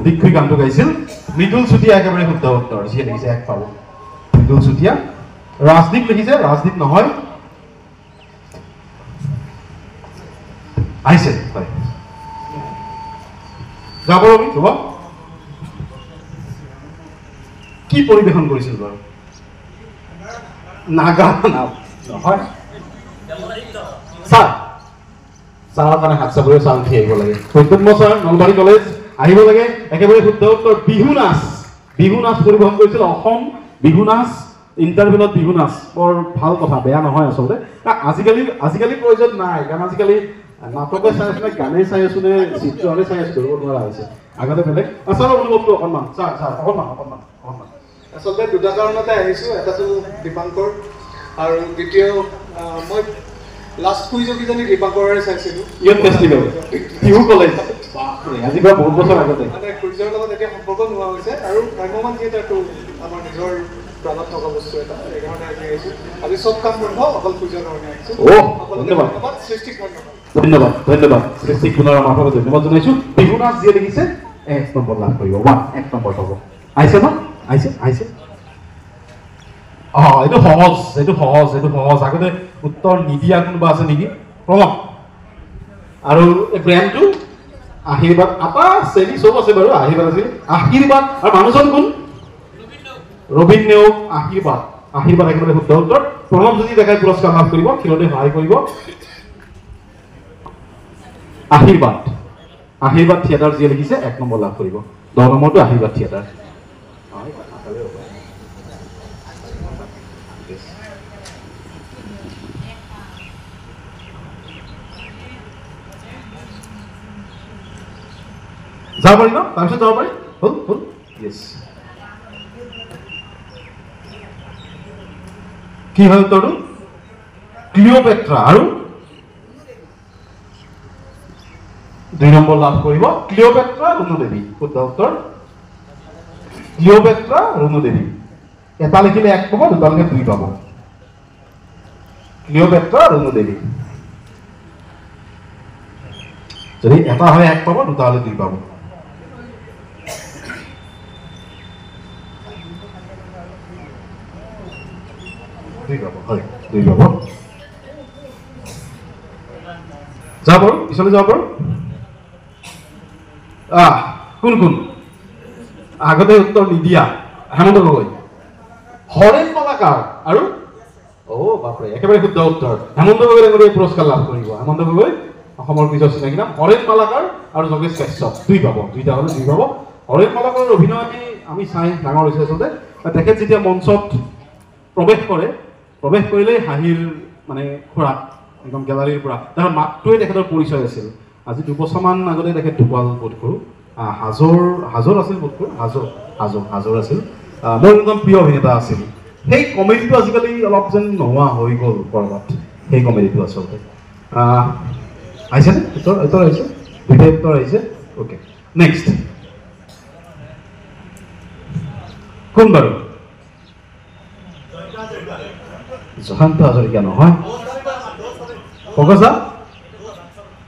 দীক্ষু গানটো গাইছিল মৃদুল চুতীয়া একেবাৰে শুদ্ধ উত্তৰ যিয়ে লিখিছে 1 পাব মৃদুল চুতীয়া ৰাজদীপ লিখিছে ৰাজদীপ নহয় আহিছে হয় যাব ৰবি হ'ব কি পৰিৱেশন কৰিছিল বাৰু নাগা নহয় ছাৰৰ কাৰণে হাত চাপৰি চাউল উঠি আহিব লাগে সত্যম ছাৰ নলবাৰী কলেজ আহিব লাগে একেবাৰে শুদ্ধ উত্তৰ বিহু নাচ পৰিৱেশন কৰিছিল অসম বিহু নাচ ইণ্টাৰভিউত বিহু নাচ বৰ ভাল কথা বেয়া নহয় আচলতে আজিকালি প্ৰয়োজন নাই কাৰণ আজিকালি নাটকে চাই আছো নে গানেই চাই আছো নে চিত্ৰৰে চাই আছো ধৰিব নোৱাৰা হৈছে আগতে বেলেগ ছাৰ অনুভৱটো অকণমান অকণমান আচলতে দুটা কাৰণতে আহিছোঁ এটাটো দীপাংকৰ আৰু দ্বিতীয় মই লাষ্ট কুইজো কিজানি দীপাংকৰে চাইছিলোঁ ইয়ন ফেষ্টিভেল বিহু কলেজ আজিৰ পৰা বহুত বছৰ আগতে মানে কুইজৰ লগত এতিয়া সম্পৰ্ক নোহোৱা হৈছে আৰু ভ্ৰাম্যমান থিয়েটাৰটো আমাৰ নিজৰ প্ৰাণত থকা বস্তু এটা সেইকাৰণে আমি আহিছোঁ আজি চব কাম বন্ধ অকল কুইজৰ কাৰণে আহিছোঁ ধন্যবাদ সৃষ্টিক ধন্যবাদ সৃষ্টিক পুনৰ আমাৰ পৰা ধন্যবাদ জনাইছোঁ বিহু নাচ যিয়ে লিখিছে 1 নম্বৰ লাভ কৰিব 1 নম্বৰ পাব আহিছে ন আহিছে এইটো সহজ আগতে উত্তৰ নিদিয়া কোনোবা আছে নেকি প্ৰণৱ আৰু এই ব্ৰেণ্ডটো আশীৰ্বাদ আটা চেনি চব আছে বাৰু আশীৰ্বাদ আছিল আশীৰ্বাদ আৰু মানুহজন কোন ৰবীন নেওগ আশীৰ্বাদ একেবাৰে শুদ্ধ উত্তৰ প্ৰণৱ যদি দেখাই পুৰস্কাৰ লাভ কৰিব খেলতে সহায় কৰিব আশীৰ্বাদ থিয়েটাৰ যিয়ে লিখিছে 1 নম্বৰ লাভ কৰিব 10 নম্বৰটো আশীৰ্বাদ থিয়েটাৰ যাব পাৰি ন তাৰপিছত যাব পাৰি হ'ল য়েছ কি হয় উত্তৰটো ক্লিঅ'পেট্ৰা আৰু 2 নম্বৰ লাভ কৰিব ক্লিঅ'পেট্ৰা ৰুণুদেৱী শুদ্ধ উত্তৰ ক্লিঅ'পেট্ৰা ৰুণুদেৱী এটা লিখিলে 1 পাব দুটা লিখিলে 2 পাব ক্লিঅ'পেট্ৰা ৰুণুদেৱী যদি এটা হয় 1 পাব দুটা হলে 2 পাব যাব পাৰোঁ পিছলৈ যাব পাৰোঁ কোন আগতে উত্তৰ নিদিয়া হেমন্ত গগৈ হৰেণ মালাকাৰ আৰু বাপৰে একেবাৰে শুদ্ধ উত্তৰ হেমন্ত গগৈ পুৰস্কাৰ লাভ কৰিব হেমন্ত গগৈ অসমৰ পিছত চিনাকি নাম হৰেণ মালাকাৰ আৰু যোগেশ কাশ্যপ 2 পাব দুইটা হ'লে 2 পাব হৰেণ মালাকাৰৰ অভিনয় আমি চাই ডাঙৰ হৈছে আচলতে তেখেত যেতিয়া মঞ্চত প্ৰৱেশ কৰিলেই হাঁহিৰ মানে খোৰাক একদম গেলাৰীৰ পৰা তাৰ মাতটোৱে তেখেতৰ পৰিচয় আছিল আজি 2 বছৰমান আগতে তেখেত ঢুকাল বোধ কৰোঁ হাজৰ আছিল বোধ কৰোঁ হাজৰ আছিল মোৰ একদম প্ৰিয় অভিনেতা আছিল সেই কমেডিটো আজিকালি অলপ যেন নোহোৱা হৈ গ'ল ক'ৰবাত সেই কমেডিটো আচলতে আহিছেনে উত্তৰ আহিছে দুইটা উত্তৰ আহিছে অ'কে নেক্সট কোন বাৰু জয়ন্ত হাজৰিকা নহয়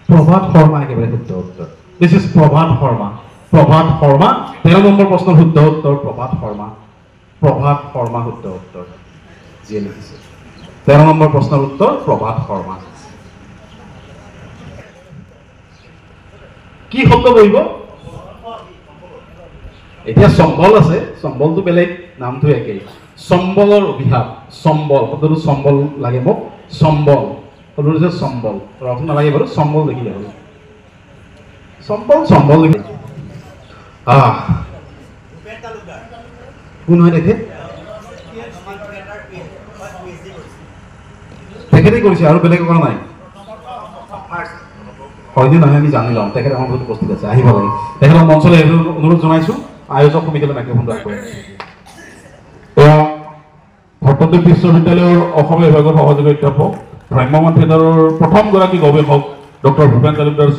প্ৰভাত শৰ্মা একেবাৰে শুদ্ধ উত্তৰ this is Prabhat Sharma 13 number প্ৰশ্নৰ শুদ্ধ উত্তৰ প্ৰভাত শৰ্মা শুদ্ধ উত্তৰ যিয়ে লিখিছে 13 নম্বৰ প্ৰশ্নৰ উত্তৰ প্ৰভাত শৰ্মা কি শব্দ বহিব এতিয়া সম্বল আছে সম্বলটো বেলেগ নামটো একেই সম্বলৰ অভিশাপ সম্বল শব্দটো সম্বল লাগে মোক সম্বল শব্দটো হৈছে সম্বল ৰস নালাগে বাৰু সম্বল দেখিলে হ'ল সম্বল সম্বল দেখি কোন হয় তেখেত তেখেতে কৰিছে আৰু বেলেগ কৰা নাই হয়নে নহয় আমি জানি লওঁ তেখেত আমাৰ বহুত উপস্থিত আছে আহিব লাগে তেখেতক মঞ্চলৈ অনুৰোধ জনাইছোঁ আয়োজক সমিতিলৈ মাইক্ৰফোনটো আগবঢ়াই ভট্টদ্বীপ বিশ্ববিদ্যালয়ৰ অসমীয়া বিভাগৰ সহযোগী অধ্যাপক ভ্ৰাম্যমাণ থিয়েটাৰৰ প্ৰথমগৰাকী গৱেষক ডক্টৰ ভূপেন তালুকদাৰ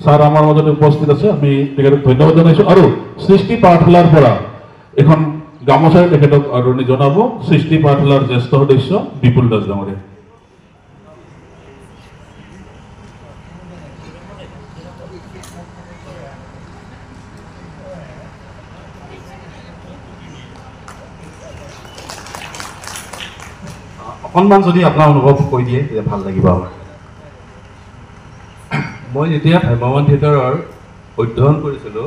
ছাৰ আমাৰ মাজতে উপস্থিত আছে আমি তেখেতক ধন্যবাদ জনাইছোঁ আৰু সৃষ্টি পাঠশালাৰ পৰা এখন গামোচাৰে তেখেতক আদৰণি জনাব সৃষ্টি পাঠশালাৰ জ্যেষ্ঠ সদস্য বিপুল দাস ডাঙৰীয়া অকণমান যদি আপোনাৰ অনুভৱ কৰি দিয়ে তেতিয়া ভাল লাগিব আমাৰ মই যেতিয়া ভ্ৰাম্যমাণ থিয়েটাৰৰ অধ্যয়ন কৰিছিলোঁ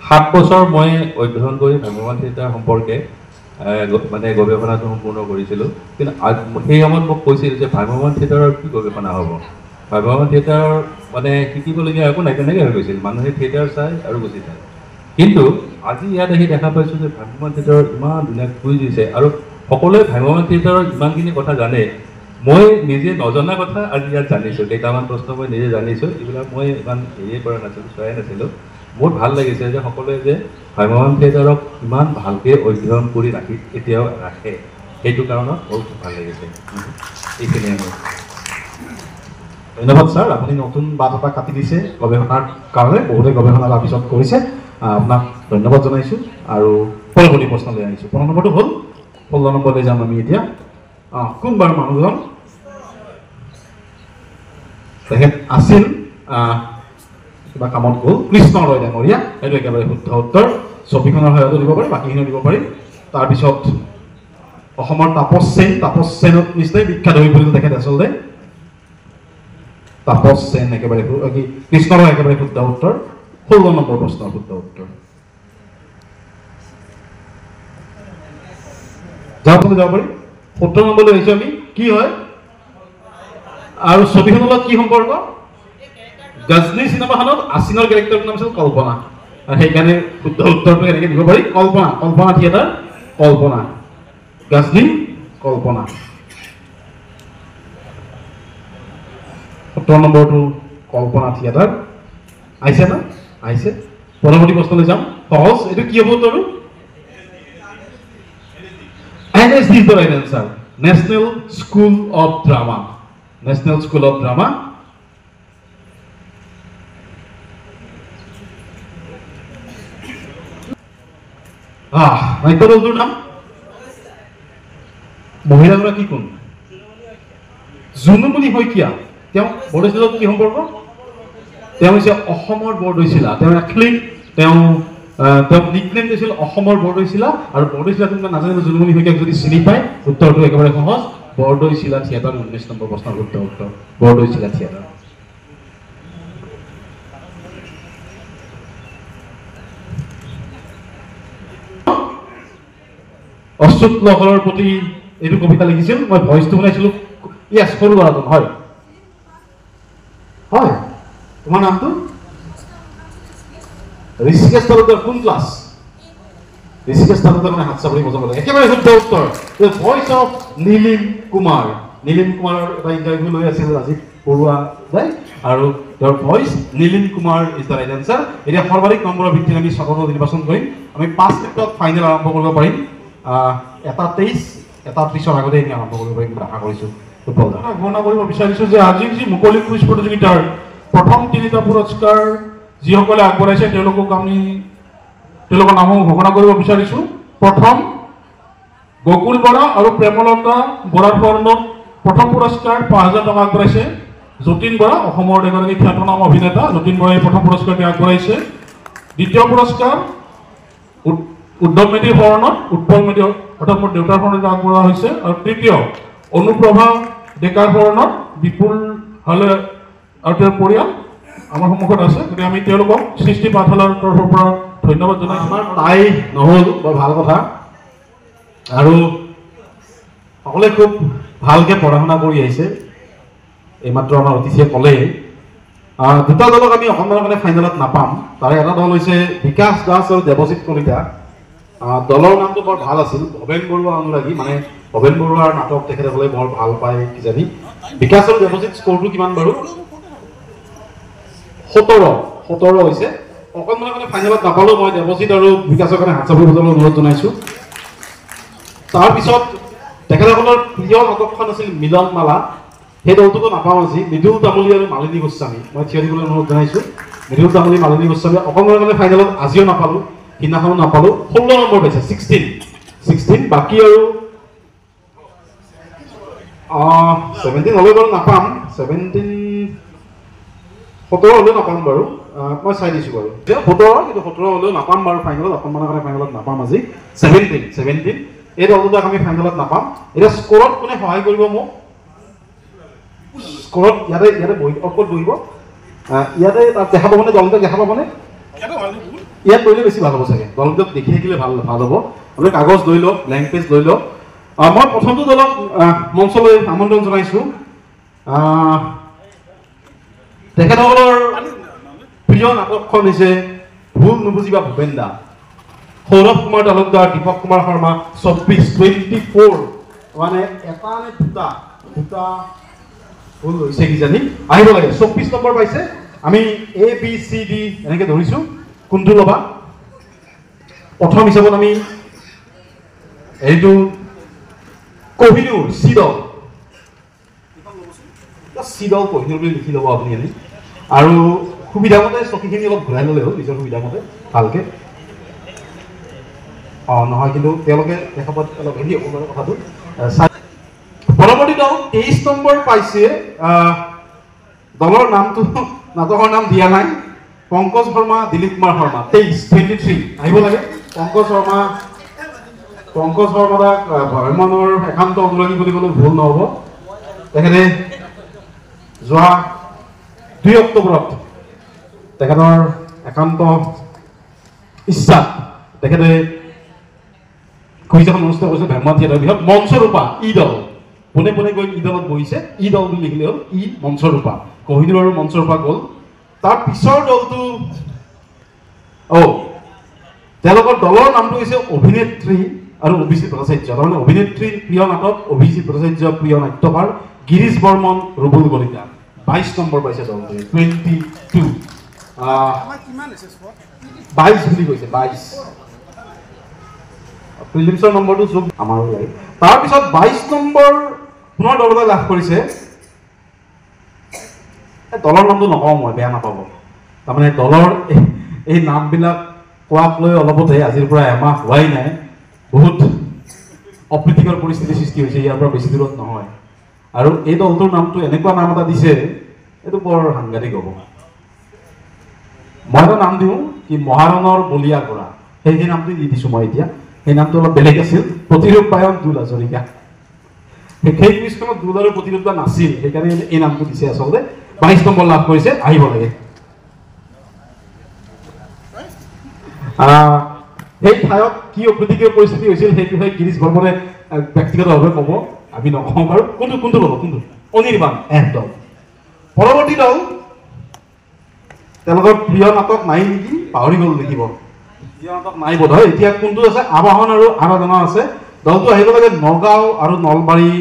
7 বছৰ মই অধ্যয়ন কৰি ভ্ৰাম্যমাণ থিয়েটাৰ সম্পৰ্কে মানে গৱেষণাটো সম্পূৰ্ণ কৰিছিলোঁ কিন্তু সেই সময়ত মোক কৈছিল যে ভ্ৰাম্যমাণ থিয়েটাৰৰ কি গৱেষণা হ'ব ভ্ৰাম্যমাণ থিয়েটাৰৰ মানে শিকিবলগীয়া একো নাই তেনেকৈ হৈ গৈছিল মানুহে থিয়েটাৰ চাই আৰু গুচি যায় কিন্তু আজি ইয়াত আহি দেখা পাইছোঁ যে ভ্ৰাম্যমাণ থিয়েটাৰৰ ইমান ধুনীয়াকৈ কৰি দিছে আৰু সকলোৱে ভ্ৰাম্যমাণ থিয়েটাৰৰ ইমানখিনি কথা জানে মই নিজে নজনা কথা আজি ইয়াত জানিছোঁ কেইটামান প্ৰশ্ন মই নিজে জানিছোঁ এইবিলাক মই ইমান হেৰিয়ে কৰা নাছিলোঁ চোৱাই নাছিলোঁ বহুত ভাল লাগিছে যে সকলোৱে যে ভ্ৰাম্যমাণ থিয়েটাৰক ইমান ভালকৈ অধ্যয়ন কৰি ৰাখি এতিয়াও ৰাখে সেইটো কাৰণত বহুত ভাল লাগিছে এইখিনিয়ে মই ধন্যবাদ ছাৰ আপুনি নতুন বাট এটা কাটি দিছে গৱেষণাৰ কাৰণে বহুতে গৱেষণা পিছত কৰিছে আপোনাক ধন্যবাদ জনাইছোঁ আৰু পৰৱৰ্তী প্ৰশ্নলৈ আহিছোঁ 15 নম্বৰটো হ'ল 16 নম্বৰলৈ যাম আমি এতিয়া কোনবাৰ মানুহজন তেখেত আছিল কিবা কামত গ'ল কৃষ্ণ ৰয় ডাঙৰীয়া সেইটো একেবাৰে শুদ্ধ উত্তৰ ছবিখনৰ সহায়তো দিব পাৰি বাকীখিনিও দিব পাৰিম তাৰপিছত অসমৰ তাপস সেনত নিশ্চয় বিখ্যাত হৈ পৰিল তেখেত আচলতে তাপস সেন একেবাৰে কৃষ্ণ ৰয় একেবাৰে শুদ্ধ উত্তৰ 16 নম্বৰ প্ৰশ্নৰ শুদ্ধ উত্তৰ যাব পাৰি 17 নম্বৰলৈ আহিছোঁ আমি কি হয় আৰু ছবিখনৰ লগত কি সম্পৰ্ক গজনী চিনেমাখনত আছিনৰ কেৰেক্টাৰটোৰ নাম আছিল কল্পনা আৰু সেইকাৰণে শুদ্ধ উত্তৰটো এনেকৈ দিব পাৰি কল্পনা থিয়েটাৰ কল্পনা গজনী কল্পনা 17 নম্বৰটো কল্পনা থিয়েটাৰ আহিছে না আহিছে পৰৱৰ্তী প্ৰশ্নলৈ যাম সহজ এইটো কি হ'ব উত্তৰটো NSD is the right answer. National School of Drama. National School of Drama. নাট্যদলটোৰ নাম মহিলাগৰাকী কোন জুনুমণি শইকীয়া তেওঁ বৰদৈচিলাৰ কি সম্পৰ্ক তেওঁ হৈছে অসমৰ বৰদৈচিলা তেওঁ এথলিট তেওঁ নিকনেম দিছিল অসমৰ বৰদৈচিলা আৰু বৰদৈচিলা কোনোবা নাজানিলে জুনুমণি শইকীয়াক যদি চিনি পায় উত্তৰটো একেবাৰে সহজ বৰদৈচিলা থিয়েটাৰ 19 নম্বৰ প্ৰশ্নৰ শুদ্ধ উত্তৰ বৰদৈচিলা থিয়েটাৰ অচ্যুত লহৰৰ প্ৰতি এইটো কবিতা লিখিছিল মই ভইচটো শুনাইছিলোঁ ইয়েছ সৰু ল'ৰাজন হয় হয় তোমাৰ নামটো ঋষিকেশ তালুকদাৰ কোন ক্লাছ ঋষিকেশ তালুকদাৰ মানে হাত চাপৰি বজাব লাগে একেবাৰে শুদ্ধ উত্তৰ ভইচ অফ নীলিম কুমাৰৰ এটা ইণ্টাৰভিউ লৈ আছিল ৰাজীৱ বৰুৱা দাই আৰু তেওঁৰ voice Nilim Kumar is the right answer এতিয়া সৰ্বাধিক নম্বৰৰ ভিত্তিত আমি স্বতন্ত্ৰ নিৰ্বাচন কৰিম আমি 5 মিনিটত ফাইনেল আৰম্ভ কৰিব পাৰিম এটা 23 এটা 30ৰ আগতে আমি আৰম্ভ কৰিব পাৰিম আশা কৰিছোঁ ঘোষণা কৰিব বিচাৰিছোঁ যে আজি যি মুকলি কুইজ প্ৰতিযোগিতাৰ প্ৰথম 3টা পুৰস্কাৰ যিসকলে আগবঢ়াইছে তেওঁলোকৰ নামো ঘোষণা কৰিব বিচাৰিছোঁ প্ৰথম গকুল বৰা আৰু প্ৰেমলতা বৰাৰ ফৰ্মত প্ৰথম পুৰস্কাৰ 5000 টকা আগবঢ়াইছে যতীন বৰা অসমৰ এগৰাকী খ্যাতনাম অভিনেতা যতীন বৰাই প্ৰথম পুৰস্কাৰটি আগবঢ়াইছে দ্বিতীয় পুৰস্কাৰ উদ্ধৱ মেধিৰ ফৰ্মত উৎপল মেধি অৰ্থাৎ মোৰ দেউতাৰ ফৰ্মত আগবঢ়োৱা হৈছে আৰু তৃতীয় অনুপ্ৰভা ডেকাৰ ফৰ্মত বিপুল হলে আৰু তেওঁৰ পৰিয়াল আমাৰ সন্মুখত আছে গতিকে আমি তেওঁলোকক সৃষ্টি পাঠশালাৰ তৰফৰ পৰা ধন্যবাদ জনাইছোঁ আমাৰ তাই নহ'ল বৰ ভাল কথা আৰু সকলে খুব ভালকৈ পঢ়া শুনা কৰি আহিছে এইমাত্ৰ আমাৰ অতিথিয়ে ক'লে দুটা দলক আমি অসমীয়াৰ কাৰণে ফাইনেলত নাপাম তাৰে এটা দল হৈছে বিকাশ দাস আৰু দেৱজিৎ কলিতা দলৰ নামটো বৰ ভাল আছিল ভৱেন বৰুৱা অনুৰাগী মানে ভৱেন বৰুৱাৰ নাটক তেখেতসকলে বৰ ভাল পায় কিজানি বিকাশ আৰু দেৱজিৎ স্ক'ৰটো কিমান বাৰু 17 হৈছে অকণমানৰ কাৰণে ফাইনেলত নাপালোঁ মই দেৱজিৎ আৰু বিকাশৰ কাৰণে হাত চাপৰি বজাবলৈ অনুৰোধ জনাইছোঁ তাৰপিছত তেখেতসকলৰ প্ৰিয় নাটকখন আছিল মিলনমালা সেই দলটোকো নাপাওঁ আজি মৃদুল তামুলী আৰু মালিনী গোস্বামী মই থিয় দিবলৈ অনুৰোধ জনাইছোঁ মৃদুল তামুলী মালিনী গোস্বামী অকণমানৰ কাৰণে ফাইনেলত আজিও নাপালোঁ সিদিনাখনো নাপালোঁ 16 নম্বৰ পাইছে 16 বাকী আৰু 17 হ'লে বাৰু নাপাম 17 17 হ'লেও নাপাম বাৰু মই চাই দিছোঁ বাৰু 17 কিন্তু 17 হ'লেও নাপাম বাৰু ফাইনেলত অকণমানৰ কাৰণে ফাইনেলত নাপাম আজি 17 এই দলটোক আমি ফাইনেলত নাপাম এতিয়া স্ক'ৰত কোনে সহায় কৰিব মোক স্ক'ৰত ইয়াতে বহি ক'ত বহিব ইয়াতে তাত দেখা পাবনে দলটোক দেখা পাবনে ইয়াত কৰিলে বেছি ভাল হ'ব চাগে দলটোক দেখি থাকিলে ভাল হ'ব আপুনি কাগজ লৈ লওক ব্লেংক পেজ লৈ লওক মই প্ৰথমটো দলক মঞ্চলৈ আমন্ত্ৰণ জনাইছোঁ তেখেতসকলৰ প্ৰিয় নাটকখন হৈছে ভুল নুবুজিবা ভূপেন দা সৌৰভ কুমাৰ তালুকদাৰ দীপক কুমাৰ শৰ্মা 24 মানে এটা নে দুটা ভুল হৈছে কিজানি আহিব লাগে 24 নম্বৰ পাইছে আমি ABCD এনেকৈ ধৰিছোঁ কোনটো ল'বা প্ৰথম হিচাপত আমি এইটো কোহিনুৰ চিদল কোহিনুৰ বুলি লিখি ল'ব আপুনি এনে আৰু সুবিধামতে চকীখিনি অলপ ঘূৰাই ল'লে হ'ল নিজৰ সুবিধামতে ভালকৈ নহয় কিন্তু তেওঁলোকে দেখা পোৱাত অলপ হেৰি হ'ব বাৰু কথাটো পৰৱৰ্তী দল 23 নম্বৰ পাইছে দলৰ নামটো নাটকৰ নাম দিয়া নাই পংকজ শৰ্মা দিলীপ কুমাৰ শৰ্মা 23 আহিব লাগে পংকজ শৰ্মাক ভ্ৰমণৰ একান্ত অনুৰাগী বুলি ক'লেও ভুল নহ'ব তেখেতে যোৱা 2 অক্টোবৰত তেখেতৰ একান্ত ইচ্ছাত তেখেতে কুইজ এখন অনুষ্ঠিত কৰিছে ভ্ৰমণ থিয়েটাৰ বৃহৎ মঞ্চৰূপা দল পোনে পোনে গৈ দলত বহিছে দল বুলি লিখিলে হ'ল মঞ্চৰূপা কোহিনুৰ আৰু মঞ্চৰূপা গ'ল তাৰ পিছৰ দলটো তেওঁলোকৰ দলৰ নামটো হৈছে অভিনেত্ৰী আৰু অভিজিৎ ভট্টাচাৰ্য তাৰমানে অভিনেত্ৰীৰ প্ৰিয় নাটক অভিজিৎ ভট্টাচাৰ্য প্ৰিয় নাট্যকাৰ গিৰীশ বৰ্মন ৰুবুল কলিতা 22 নম্বৰ পাইছে দলটোৱে 22 বুলি কৈছে 22 প্ৰিলিমছৰ নম্বৰটো যোগ আমাৰো লাগে তাৰপিছত 22 নম্বৰ পুনৰ দলতে লাভ কৰিছে দলৰ নামটো নকওঁ মই বেয়া নাপাব তাৰমানে দলৰ এই নামবিলাক কোৱাক লৈ অলপতে আজিৰ পৰা এমাহ হোৱাই নাই বহুত অপ্ৰীতিকৰ পৰিস্থিতিৰ সৃষ্টি হৈছে ইয়াৰ পৰা বেছি দূৰত নহয় আৰু এই দলটোৰ নামটো এনেকুৱা নাম এটা দিছে এইটো বৰ সাংঘাতিক হ'ব মই এটা নাম দিওঁ কি মহাৰণৰ বলিয়া কৰা সেই নামটো দি দিছোঁ মই এতিয়া সেই নামটো অলপ বেলেগ আছিল প্ৰতিৰূপায়ন দুল হাজৰিকা সেই কুইজখনত দুল আৰু প্ৰতিৰূপা নাছিল সেইকাৰণে এই নামটো দিছে আচলতে 22 নম্বৰ লাভ কৰিছে আহিব লাগে সেই ঠাইত কি অপ্ৰীতিকৰ পৰিস্থিতি হৈছিল সেইটো সেই গিৰীশ বৰ্মনে ব্যক্তিগতভাৱে ক'ব আমি নকওঁ বাৰু কোনটো ল'ব কোনটো অনিৰ্বাণ দল পৰৱৰ্তী দল তেওঁলোকৰ প্ৰিয় নাটক নাই নেকি পাহৰি গ'ল লিখিব প্ৰিয় নাটক নাই বোধ হয় এতিয়া কোনটো আছে আবাহন আৰু আৰাধনা আছে দলটো আহিব লাগে নগাঁও আৰু নলবাৰী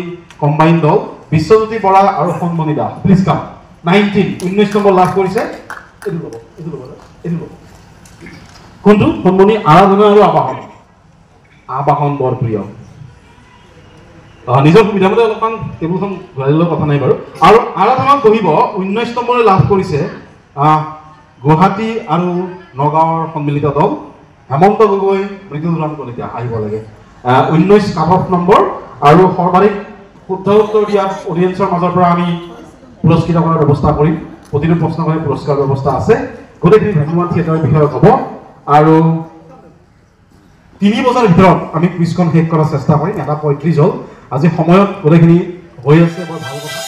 কম্বাইন দল বিশ্বজ্যোতি বৰা আৰু সন্মণি দাস প্লিজ কাম 19 নম্বৰ লাভ কৰিছে এইটো ল'ব কোনটো সন্মণি আৰাধনা আৰু আবাহন বৰ প্ৰিয় নিজৰ সুবিধামতে অলপমান টেবুলখন ঘূৰাই ল'লেও কথা নাই বাৰু আৰু আৰাধনাত বহিব 19 নম্বৰে লাভ কৰিছে গুৱাহাটী আৰু নগাঁৱৰ সন্মিলিত দল হেমন্ত গগৈ মৃদুলৰাম কলিতা আহিব লাগে 19 কাট অফ নম্বৰ আৰু সৰ্বাধিক শুদ্ধ উত্তৰ দিয়া অডিয়েন্সৰ মাজৰ পৰা আমি পুৰস্কৃত কৰাৰ ব্যৱস্থা কৰিম প্ৰতিটো প্ৰশ্ন কৰি পুৰস্কাৰ ব্যৱস্থা আছে গোটেইখিনি ভ্ৰাম্যমাণ থিয়েটাৰৰ বিষয়ে হ'ব আৰু 3 বজাৰ ভিতৰত আমি কুইজখন শেষ কৰাৰ চেষ্টা কৰিম 1:35 হ'ল আজি সময়ত গোটেইখিনি হৈ আছে বৰ ভাল কথা